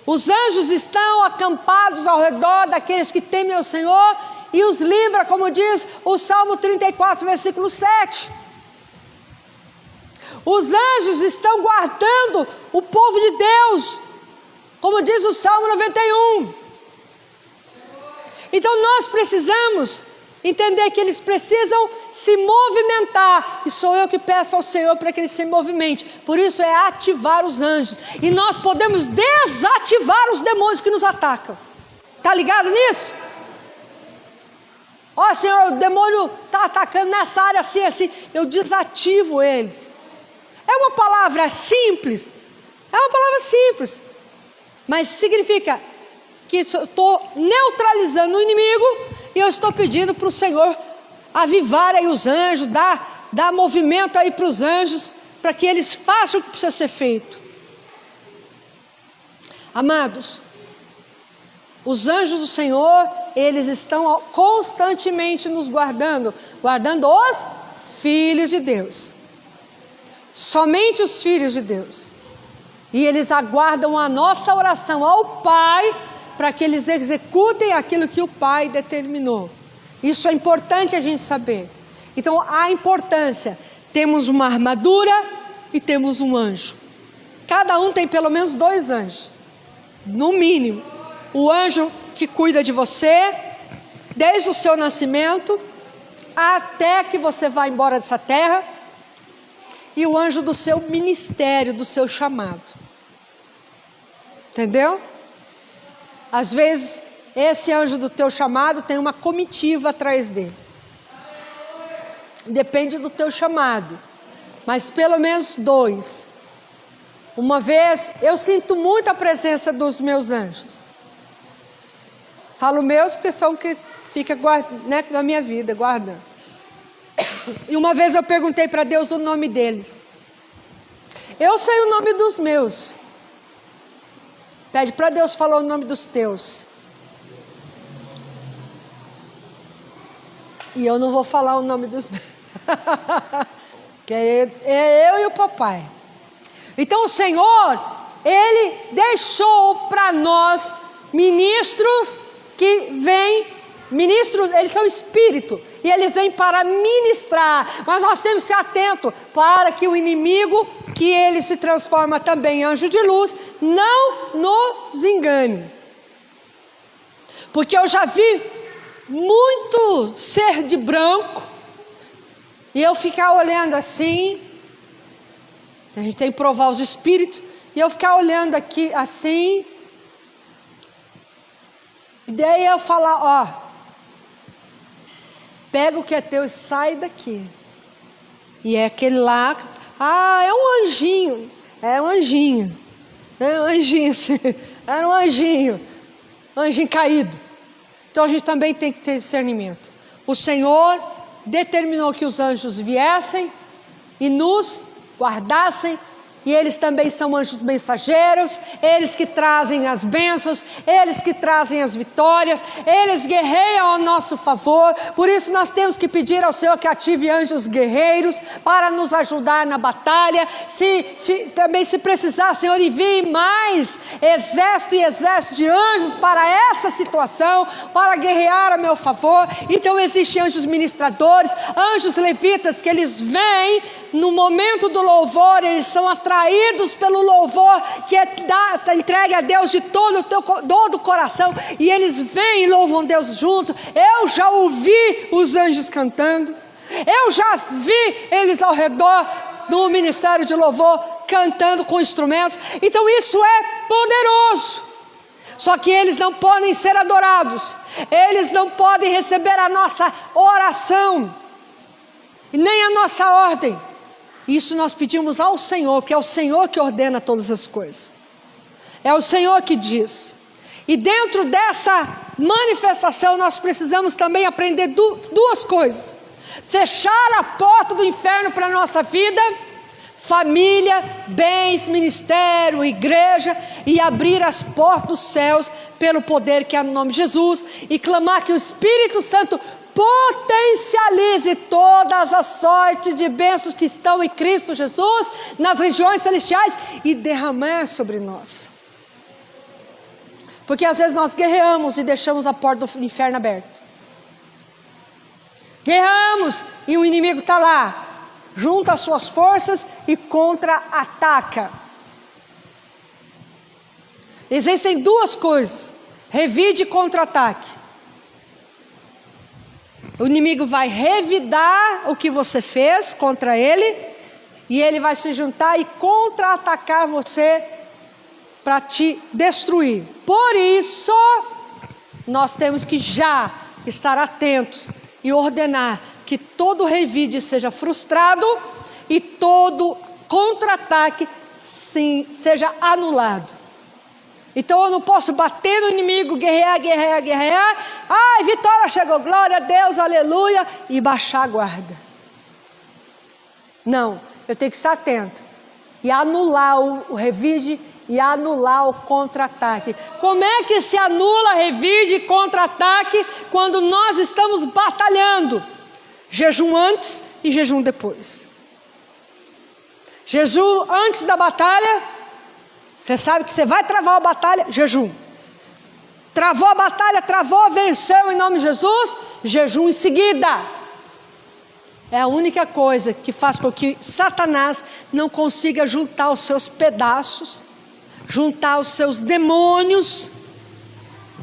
Os anjos estão acampados ao redor daqueles que temem ao Senhor e os livra, como diz o Salmo 34, versículo 7. Os anjos estão guardando o povo de Deus, como diz o Salmo 91. Então nós precisamos entender que eles precisam se movimentar, e sou eu que peço ao Senhor para que eles se movimentem. Por isso é ativar os anjos, e nós podemos desativar os demônios que nos atacam. Está ligado nisso? Ó, Senhor, o demônio está atacando nessa área assim, assim, eu desativo eles. É uma palavra simples, mas significa que eu estou neutralizando o inimigo, e eu estou pedindo para o Senhor avivar aí os anjos, dar movimento aí para os anjos, para que eles façam o que precisa ser feito. Amados, os anjos do Senhor, eles estão constantemente nos guardando os filhos de Deus. Somente os filhos de Deus. E eles aguardam a nossa oração ao Pai, para que eles executem aquilo que o Pai determinou. Isso é importante a gente saber. Então, a importância: temos uma armadura e temos um anjo. Cada um tem pelo menos 2 anjos, no mínimo. O anjo que cuida de você, desde o seu nascimento, até que você vá embora dessa terra, e o anjo do seu ministério, do seu chamado. Entendeu? Às vezes, esse anjo do teu chamado tem uma comitiva atrás dele. Depende do teu chamado, mas pelo menos 2. Uma vez, eu sinto muito a presença dos meus anjos. Falo meus porque são que fica na minha vida, guardando. E uma vez eu perguntei para Deus o nome deles. Eu sei o nome dos meus. Pede para Deus falar o nome dos teus. E eu não vou falar o nome dos meus. Que é eu e o papai. Então o Senhor, Ele deixou para nós ministros que vêm. Ministros, eles são espírito, e eles vêm para ministrar, mas nós temos que ser atentos para que o inimigo, que ele se transforma também em anjo de luz, não nos engane. Porque eu já vi muito ser de branco, e eu ficar olhando assim, a gente tem que provar os espíritos, e eu ficar olhando aqui assim, e daí eu falar, ó, pega o que é teu e sai daqui. E é aquele lá, é um anjinho, é um anjinho, era um anjinho caído. Então a gente também tem que ter discernimento. O Senhor determinou que os anjos viessem e nos guardassem, e eles também são anjos mensageiros, eles que trazem as bênçãos, eles que trazem as vitórias, eles guerreiam ao nosso favor. Por isso nós temos que pedir ao Senhor que ative anjos guerreiros para nos ajudar na batalha. Também se precisar, Senhor, envie mais exército e exército de anjos para essa situação, para guerrear a meu favor. Então existem anjos ministradores, anjos levitas, que eles vêm no momento do louvor, eles são atraídos pelo louvor que é entregue a Deus de todo o coração, e eles vêm e louvam Deus junto. Eu já ouvi os anjos cantando, eu já vi eles ao redor do ministério de louvor cantando com instrumentos. Então isso é poderoso. Só que eles não podem ser adorados, eles não podem receber a nossa oração, nem a nossa ordem. Isso nós pedimos ao Senhor, porque é o Senhor que ordena todas as coisas. É o Senhor que diz. E dentro dessa manifestação nós precisamos também aprender duas coisas: fechar a porta do inferno para a nossa vida, família, bens, ministério, igreja, e abrir as portas dos céus pelo poder que é no nome de Jesus, e clamar que o Espírito Santo potencialize todas as sortes de bênçãos que estão em Cristo Jesus nas regiões celestiais e derramar sobre nós. Porque às vezes nós guerreamos e deixamos a porta do inferno aberta. Guerreamos e o inimigo está lá, junta as suas forças e contra-ataca. Existem duas coisas: revide e contra-ataque. O inimigo vai revidar o que você fez contra ele, e ele vai se juntar e contra-atacar você para te destruir. Por isso, nós temos que já estar atentos e ordenar que todo revide seja frustrado e todo contra-ataque seja anulado. Então eu não posso bater no inimigo, guerrear. Ai, vitória chegou, glória a Deus, aleluia, e baixar a guarda. Não, eu tenho que estar atento e anular o revide e anular o contra-ataque. Como é que se anula revide e contra-ataque quando nós estamos batalhando? Jejum antes e jejum depois. Jejum antes da batalha. Você sabe que você vai travar a batalha, jejum. Travou a batalha, venceu em nome de Jesus, jejum em seguida. É a única coisa que faz com que Satanás não consiga juntar os seus pedaços, juntar os seus demônios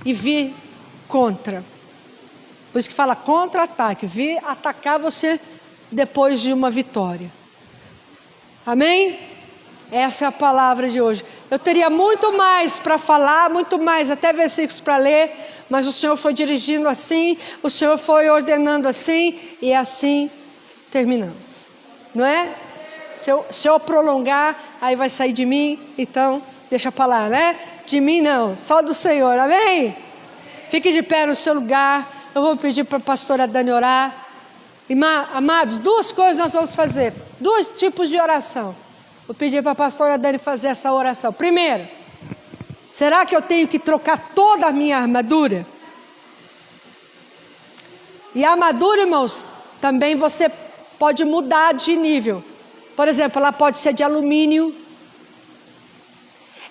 e vir contra. Por isso que fala contra-ataque, vir atacar você depois de uma vitória. Amém? Essa é a palavra de hoje. Eu teria muito mais para falar, muito mais, até versículos para ler, mas o Senhor foi dirigindo assim, o Senhor foi ordenando assim, e assim terminamos. Não é? Se eu prolongar, aí vai sair de mim, então deixa para lá, né? De mim não, só do Senhor, amém? Fique de pé no seu lugar. Eu vou pedir para a pastora Dani orar. Amados, duas coisas nós vamos fazer, dois tipos de oração. Vou pedir para a pastora Dani fazer essa oração. Primeiro, será que eu tenho que trocar toda a minha armadura? E a armadura, irmãos, também você pode mudar de nível. Por exemplo, ela pode ser de alumínio,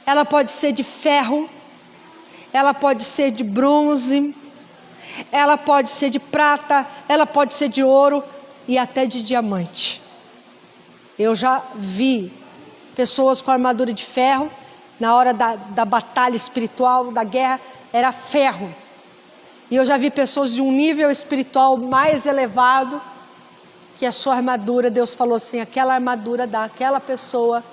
ela pode ser de ferro, ela pode ser de bronze, ela pode ser de prata, ela pode ser de ouro e até de diamante. Eu já vi pessoas com armadura de ferro, na hora da batalha espiritual, da guerra, era ferro. E eu já vi pessoas de um nível espiritual mais elevado, que a sua armadura, Deus falou assim, aquela armadura daquela pessoa,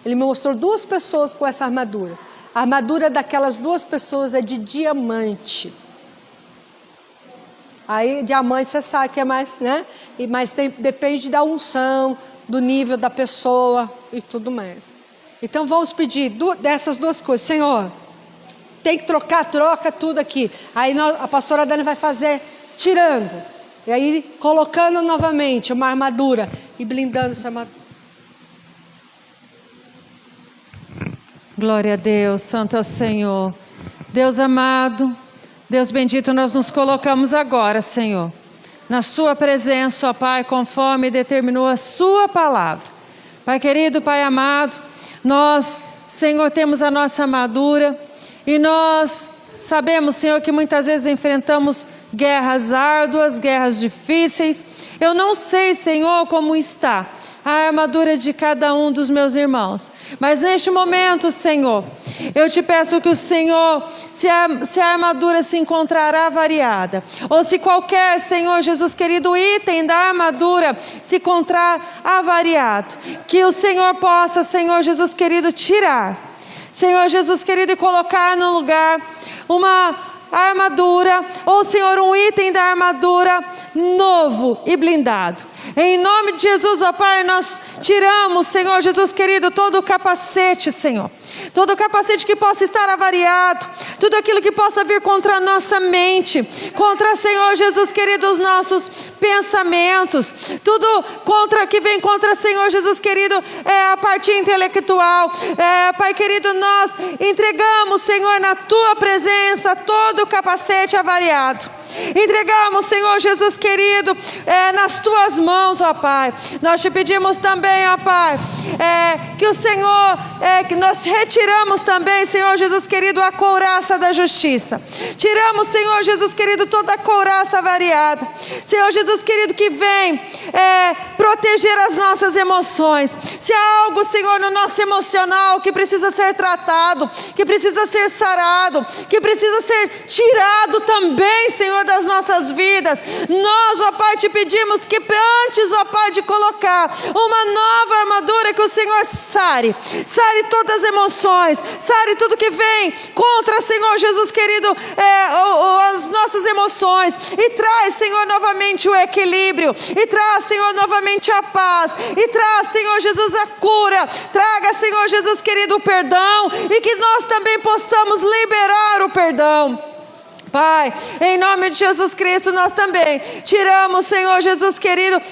Ele me mostrou 2 pessoas com essa armadura. A armadura daquelas 2 pessoas é de diamante. Aí, diamante, você sabe que é mais, né? Mas depende da unção, do nível da pessoa e tudo mais. Então, vamos pedir dessas 2 coisas. Senhor, tem que troca tudo aqui. Aí, a pastora Dani vai fazer, tirando. E aí, colocando novamente uma armadura e blindando essa armadura. Glória a Deus, santo é o Senhor. Deus amado, Deus bendito, nós nos colocamos agora, Senhor, na sua presença, ó Pai, conforme determinou a sua palavra. Pai querido, Pai amado, nós, Senhor, temos a nossa armadura e nós sabemos, Senhor, que muitas vezes enfrentamos guerras árduas, guerras difíceis. Eu não sei, Senhor, como está a armadura de cada um dos meus irmãos, mas neste momento, Senhor, eu te peço que o Senhor, se a armadura se encontrará variada, ou se qualquer, Senhor Jesus querido, item da armadura se encontrar avariado, que o Senhor possa, Senhor Jesus querido, tirar, Senhor Jesus querido, e colocar no lugar uma armadura, ou Senhor, um item da armadura novo e blindado. Em nome de Jesus, ó Pai, nós tiramos, Senhor Jesus querido, todo o capacete, Senhor. Todo o capacete que possa estar avariado, tudo aquilo que possa vir contra a nossa mente, contra, Senhor Jesus querido, os nossos pensamentos, tudo que vem contra, Senhor Jesus querido, a parte intelectual. Pai querido, nós entregamos, Senhor, na Tua presença, todo o capacete avariado. Entregamos, Senhor Jesus querido, nas Tuas mãos, ó Pai. Nós te pedimos também, ó Pai, que o Senhor, que nós retiramos também, Senhor Jesus querido, a couraça da justiça. Tiramos, Senhor Jesus querido, toda a couraça variada. Senhor Jesus querido, que vem proteger as nossas emoções. Se há algo, Senhor, no nosso emocional que precisa ser tratado, que precisa ser sarado, que precisa ser tirado também, Senhor, das nossas vidas, nós, ó Pai, te pedimos que antes, ó Pai, de colocar uma nova armadura, que o Senhor sare todas as emoções, sare tudo que vem contra, Senhor Jesus querido, as nossas emoções, e traz, Senhor, novamente o equilíbrio, e traz, Senhor, novamente a paz, e traz, Senhor Jesus, a cura. Traga, Senhor Jesus querido, o perdão, e que nós também possamos liberar o perdão. Pai, em nome de Jesus Cristo, nós também tiramos, Senhor Jesus querido,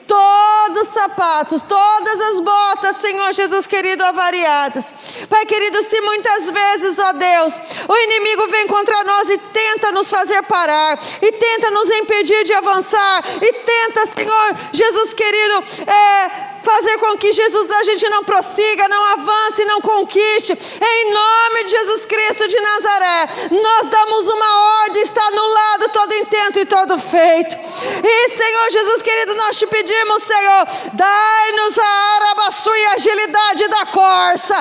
todos os sapatos, todas as botas, Senhor Jesus querido, avariadas. Pai querido, se muitas vezes, ó Deus, o inimigo vem contra nós e tenta nos fazer parar, e tenta nos impedir de avançar, e tenta, Senhor Jesus querido, fazer com que a gente não prossiga, não avance, não conquiste. Em nome de Jesus Cristo de Nazaré, nós damos uma ordem, está anulado todo intento e todo feito. E, Senhor Jesus querido, nós te pedimos, Senhor, dai-nos a arabaçu e a agilidade da corça,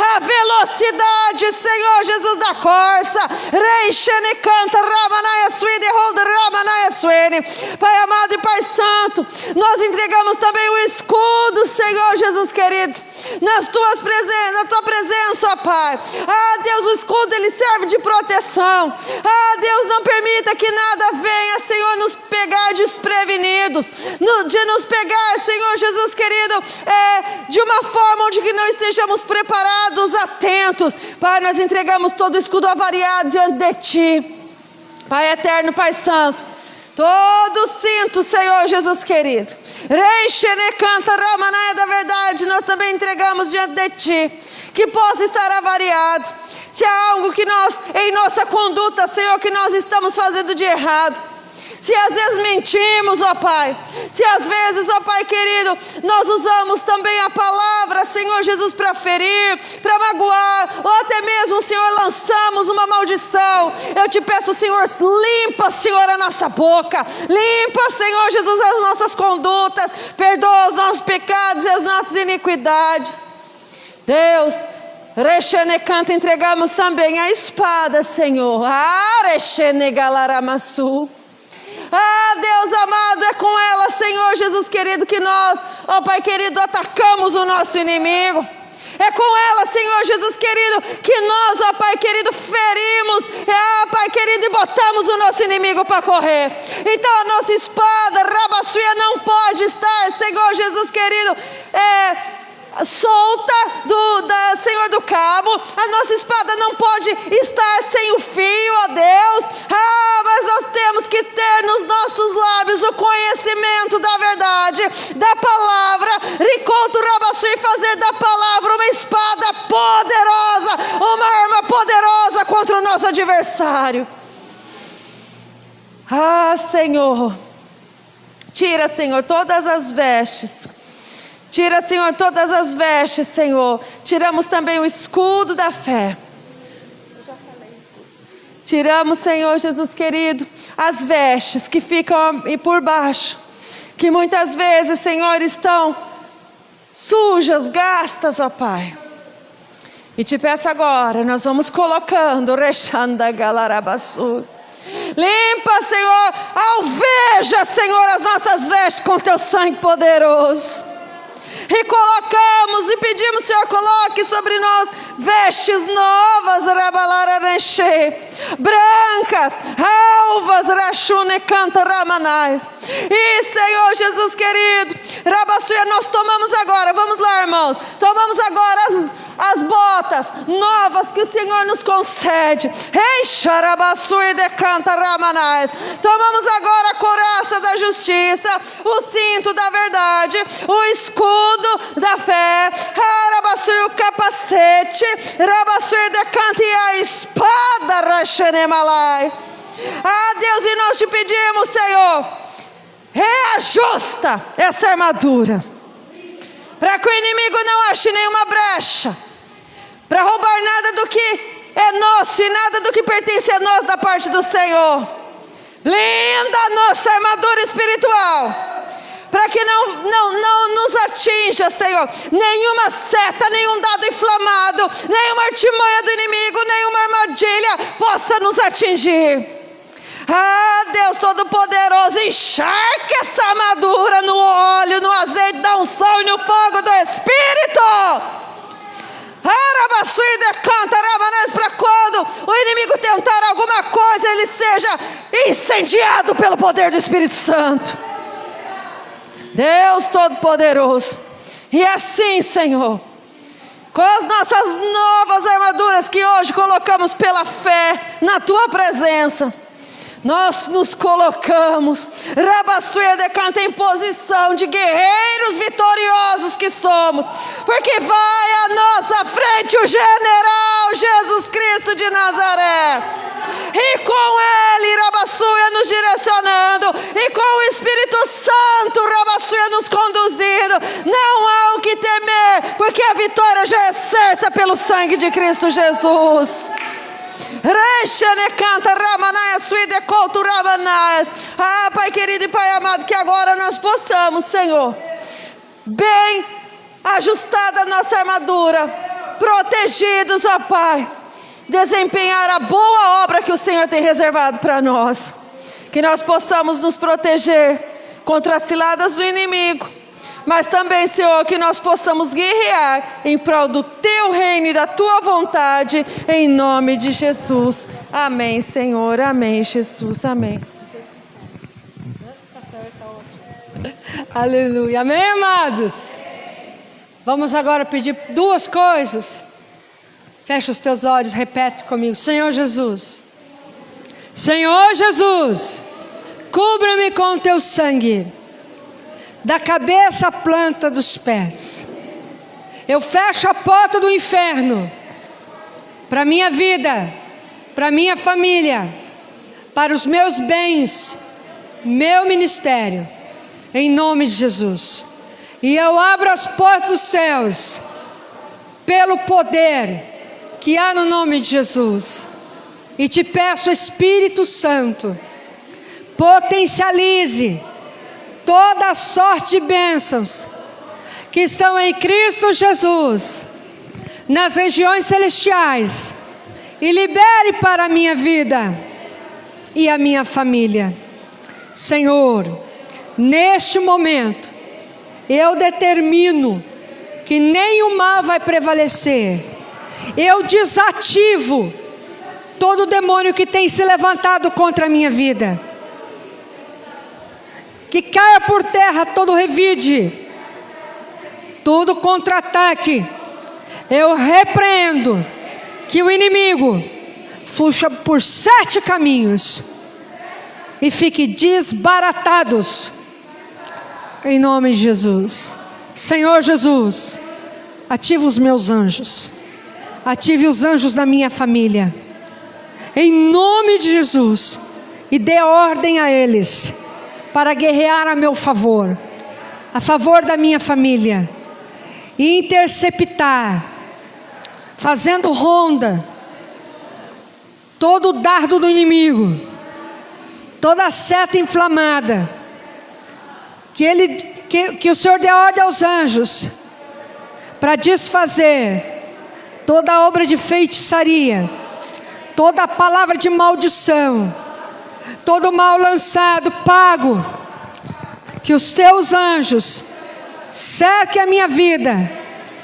a velocidade, Senhor Jesus, da corça. Pai amado e Pai santo, nós entregamos também o escudo, Senhor Jesus querido, na tua presença, ó Pai. Deus, o escudo, ele serve de proteção. Deus, não permita que nada venha, Senhor, nos pegar desprevenidos, de nos pegar, Senhor Jesus querido, de uma forma onde que não estejamos preparados, atentos. Pai, nós entregamos todo o escudo avariado diante de Ti, Pai eterno, Pai santo. Todo o cinto, Senhor Jesus querido, da verdade, nós também entregamos diante de Ti, que possa estar avariado. Se há algo que nós, em nossa conduta, Senhor, que nós estamos fazendo de errado, se às vezes mentimos, ó Pai, se às vezes, ó Pai querido, nós usamos também a palavra, Senhor Jesus, para ferir, para magoar, ou até mesmo, Senhor, lançamos uma maldição, eu te peço, Senhor, limpa, Senhor, a nossa boca, limpa, Senhor Jesus, as nossas condutas, perdoa os nossos pecados e as nossas iniquidades. Deus, Rechenecanta, entregamos também a espada, Senhor. Rechenegalaramassu. Ah, Deus amado, é com ela, Senhor Jesus querido, que nós, ó Pai querido, atacamos o nosso inimigo. É com ela, Senhor Jesus querido, que nós, ó Pai querido, ferimos, Pai querido, e botamos o nosso inimigo para correr. Então a nossa espada, rabassuia, não pode estar, Senhor Jesus querido, solta Senhor do cabo. A nossa espada não pode estar sem o fio, ó Deus. Mas nós temos que ter nos nossos lábios o conhecimento da verdade, da palavra, ricoto rabassu, e fazer da palavra uma espada poderosa, uma arma poderosa contra o nosso adversário. Senhor, tira, Senhor, todas as vestes. Tira, Senhor, todas as vestes, Senhor. Tiramos também o escudo da fé. Tiramos, Senhor Jesus querido, as vestes que ficam por baixo, que muitas vezes, Senhor, estão sujas, gastas, ó Pai. E te peço agora, nós vamos colocando, rechanda galarabaçu. Limpa, Senhor, alveja, Senhor, as nossas vestes com teu sangue poderoso. E colocamos e pedimos, Senhor, coloque sobre nós vestes novas, brancas, alvas, rachune canta ramanais. E Senhor Jesus querido, rabassuia, nós tomamos agora, vamos lá, irmãos, tomamos agora as botas novas que o Senhor nos concede. Tomamos agora a couraça da justiça, o cinto da verdade, o escudo da fé, o capacete, e a espada. Deus, e nós te pedimos, Senhor, reajusta essa armadura, para que o inimigo não ache nenhuma brecha para roubar nada do que é nosso e nada do que pertence a nós da parte do Senhor. Blinda a nossa armadura espiritual, para que não nos atinja, Senhor, nenhuma seta, nenhum dado inflamado, nenhuma artimanha do inimigo, nenhuma armadilha possa nos atingir. Deus Todo-Poderoso, encharque essa armadura no óleo, no azeite da unção e no fogo do Espírito. Para quando o inimigo tentar alguma coisa, ele seja incendiado pelo poder do Espírito Santo. Deus Todo-Poderoso. E assim, Senhor, com as nossas novas armaduras que hoje colocamos pela fé na Tua presença, nós nos colocamos, rabassuia decanta, em posição de guerreiros vitoriosos que somos, porque vai à nossa frente o general Jesus Cristo de Nazaré, e com Ele, rabassuia, nos direcionando, e com o Espírito Santo, rabassuia, nos conduzindo. Não há o que temer, porque a vitória já é certa pelo sangue de Cristo Jesus. Pai querido e Pai amado, que agora nós possamos, Senhor, bem ajustada a nossa armadura, protegidos, ó Pai, desempenhar a boa obra que o Senhor tem reservado para nós. Que nós possamos nos proteger contra as ciladas do inimigo, mas também, Senhor, que nós possamos guerrear em prol do Teu reino e da Tua vontade, em nome de Jesus. Amém, Senhor. Amém, Jesus. Amém. Aleluia. Amém, amados? Vamos agora pedir duas coisas. Fecha os teus olhos, repete comigo. Senhor Jesus. Senhor Jesus, cubra-me com o Teu sangue, da cabeça à planta dos pés. Eu fecho a porta do inferno para minha vida, para minha família, para os meus bens, meu ministério, em nome de Jesus. E eu abro as portas dos céus pelo poder que há no nome de Jesus. E te peço, Espírito Santo, potencialize toda a sorte de bênçãos que estão em Cristo Jesus, nas regiões celestiais, e libere para a minha vida e a minha família. Senhor, neste momento, eu determino que nenhum mal vai prevalecer. Eu desativo todo demônio que tem se levantado contra a minha vida. Que caia por terra todo revide, todo contra-ataque. Eu repreendo que o inimigo fuja por 7 caminhos e fique desbaratados, em nome de Jesus. Senhor Jesus, ative os meus anjos, ative os anjos da minha família, em nome de Jesus, e dê ordem a eles, para guerrear a meu favor, a favor da minha família, e interceptar, fazendo ronda, todo o dardo do inimigo, toda a seta inflamada, que o Senhor dê ordem aos anjos, para desfazer toda a obra de feitiçaria, toda a palavra de maldição, todo mal lançado, pago. Que os teus anjos cerquem a minha vida,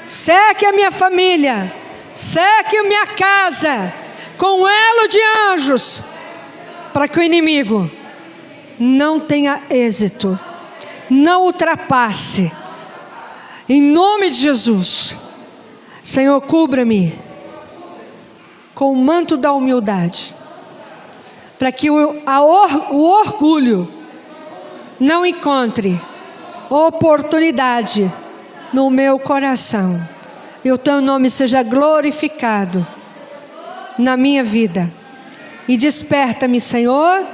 cerquem a minha família, cerquem a minha casa, com um elo de anjos, para que o inimigo não tenha êxito, não ultrapasse, em nome de Jesus. Senhor, cubra-me com o manto da humildade, para que o orgulho não encontre oportunidade no meu coração, e o teu nome seja glorificado na minha vida, e desperta-me, Senhor,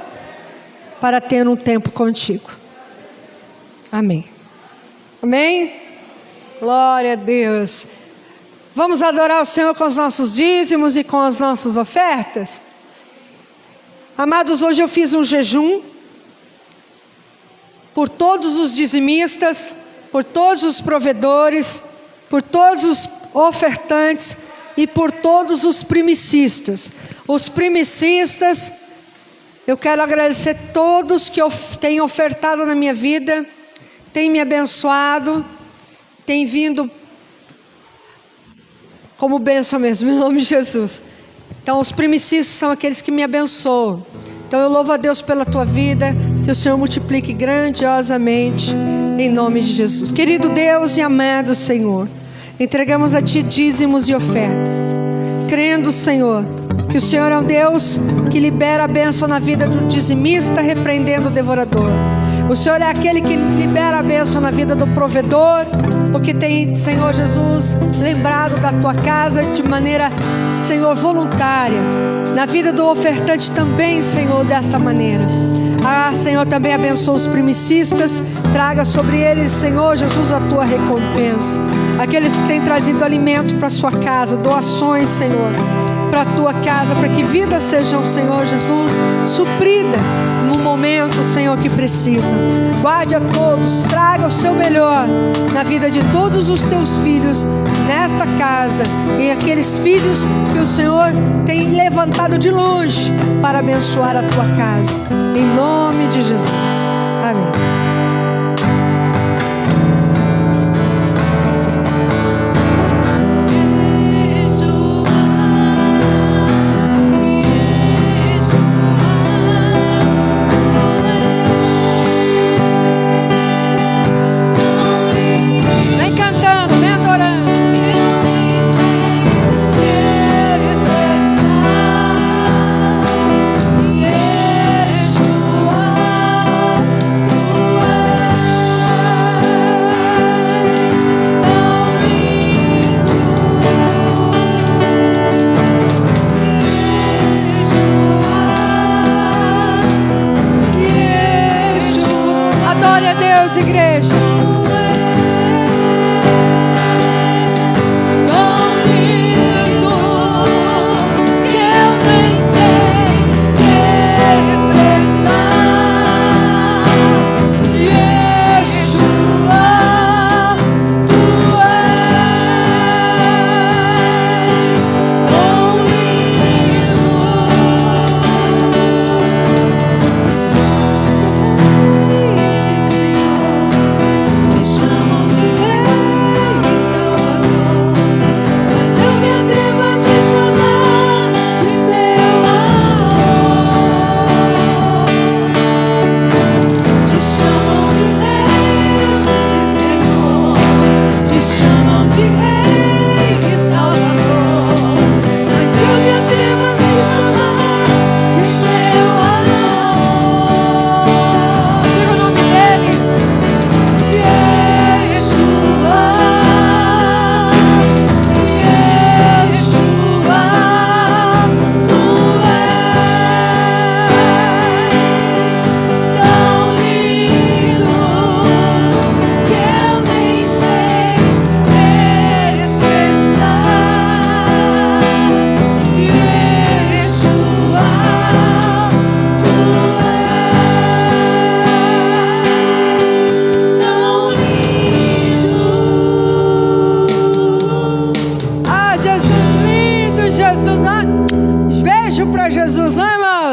para ter um tempo contigo. Amém. Amém? Glória a Deus. Vamos adorar o Senhor com os nossos dízimos e com as nossas ofertas? Amados, hoje eu fiz um jejum por todos os dizimistas, por todos os provedores, por todos os ofertantes e por todos os primicistas. Os primicistas, eu quero agradecer todos que têm ofertado na minha vida, têm me abençoado, têm vindo como bênção mesmo, em nome de Jesus. Então os primicistas são aqueles que me abençoam. Então eu louvo a Deus pela tua vida, que o Senhor multiplique grandiosamente, em nome de Jesus. Querido Deus e amado Senhor, entregamos a Ti dízimos e ofertas, crendo, Senhor, que o Senhor é um Deus que libera a bênção na vida do dizimista, repreendendo o devorador. O Senhor é aquele que libera a bênção na vida do provedor, porque tem, Senhor Jesus, lembrado da tua casa de maneira, Senhor, voluntária. Na vida do ofertante também, Senhor, dessa maneira. Ah, Senhor, também abençoa os primicistas, traga sobre eles, Senhor Jesus, a tua recompensa. Aqueles que têm trazido alimento para a sua casa, doações, Senhor, para a tua casa, para que vidas sejam, Senhor Jesus, suprida no momento, Senhor, que precisa. Guarde a todos, traga o seu melhor na vida de todos os teus filhos nesta casa, e aqueles filhos que o Senhor tem levantado de longe para abençoar a tua casa, em nome de Jesus. Amém. Igreja,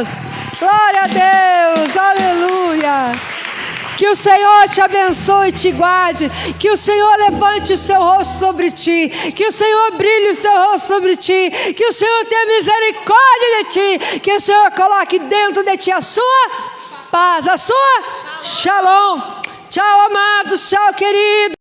paz. Glória a Deus, aleluia. Que o Senhor te abençoe e te guarde. Que o Senhor levante o seu rosto sobre ti. Que o Senhor brilhe o seu rosto sobre ti. Que o Senhor tenha misericórdia de ti. Que o Senhor coloque dentro de ti a sua paz, a sua shalom. Tchau, amados. Tchau, queridos.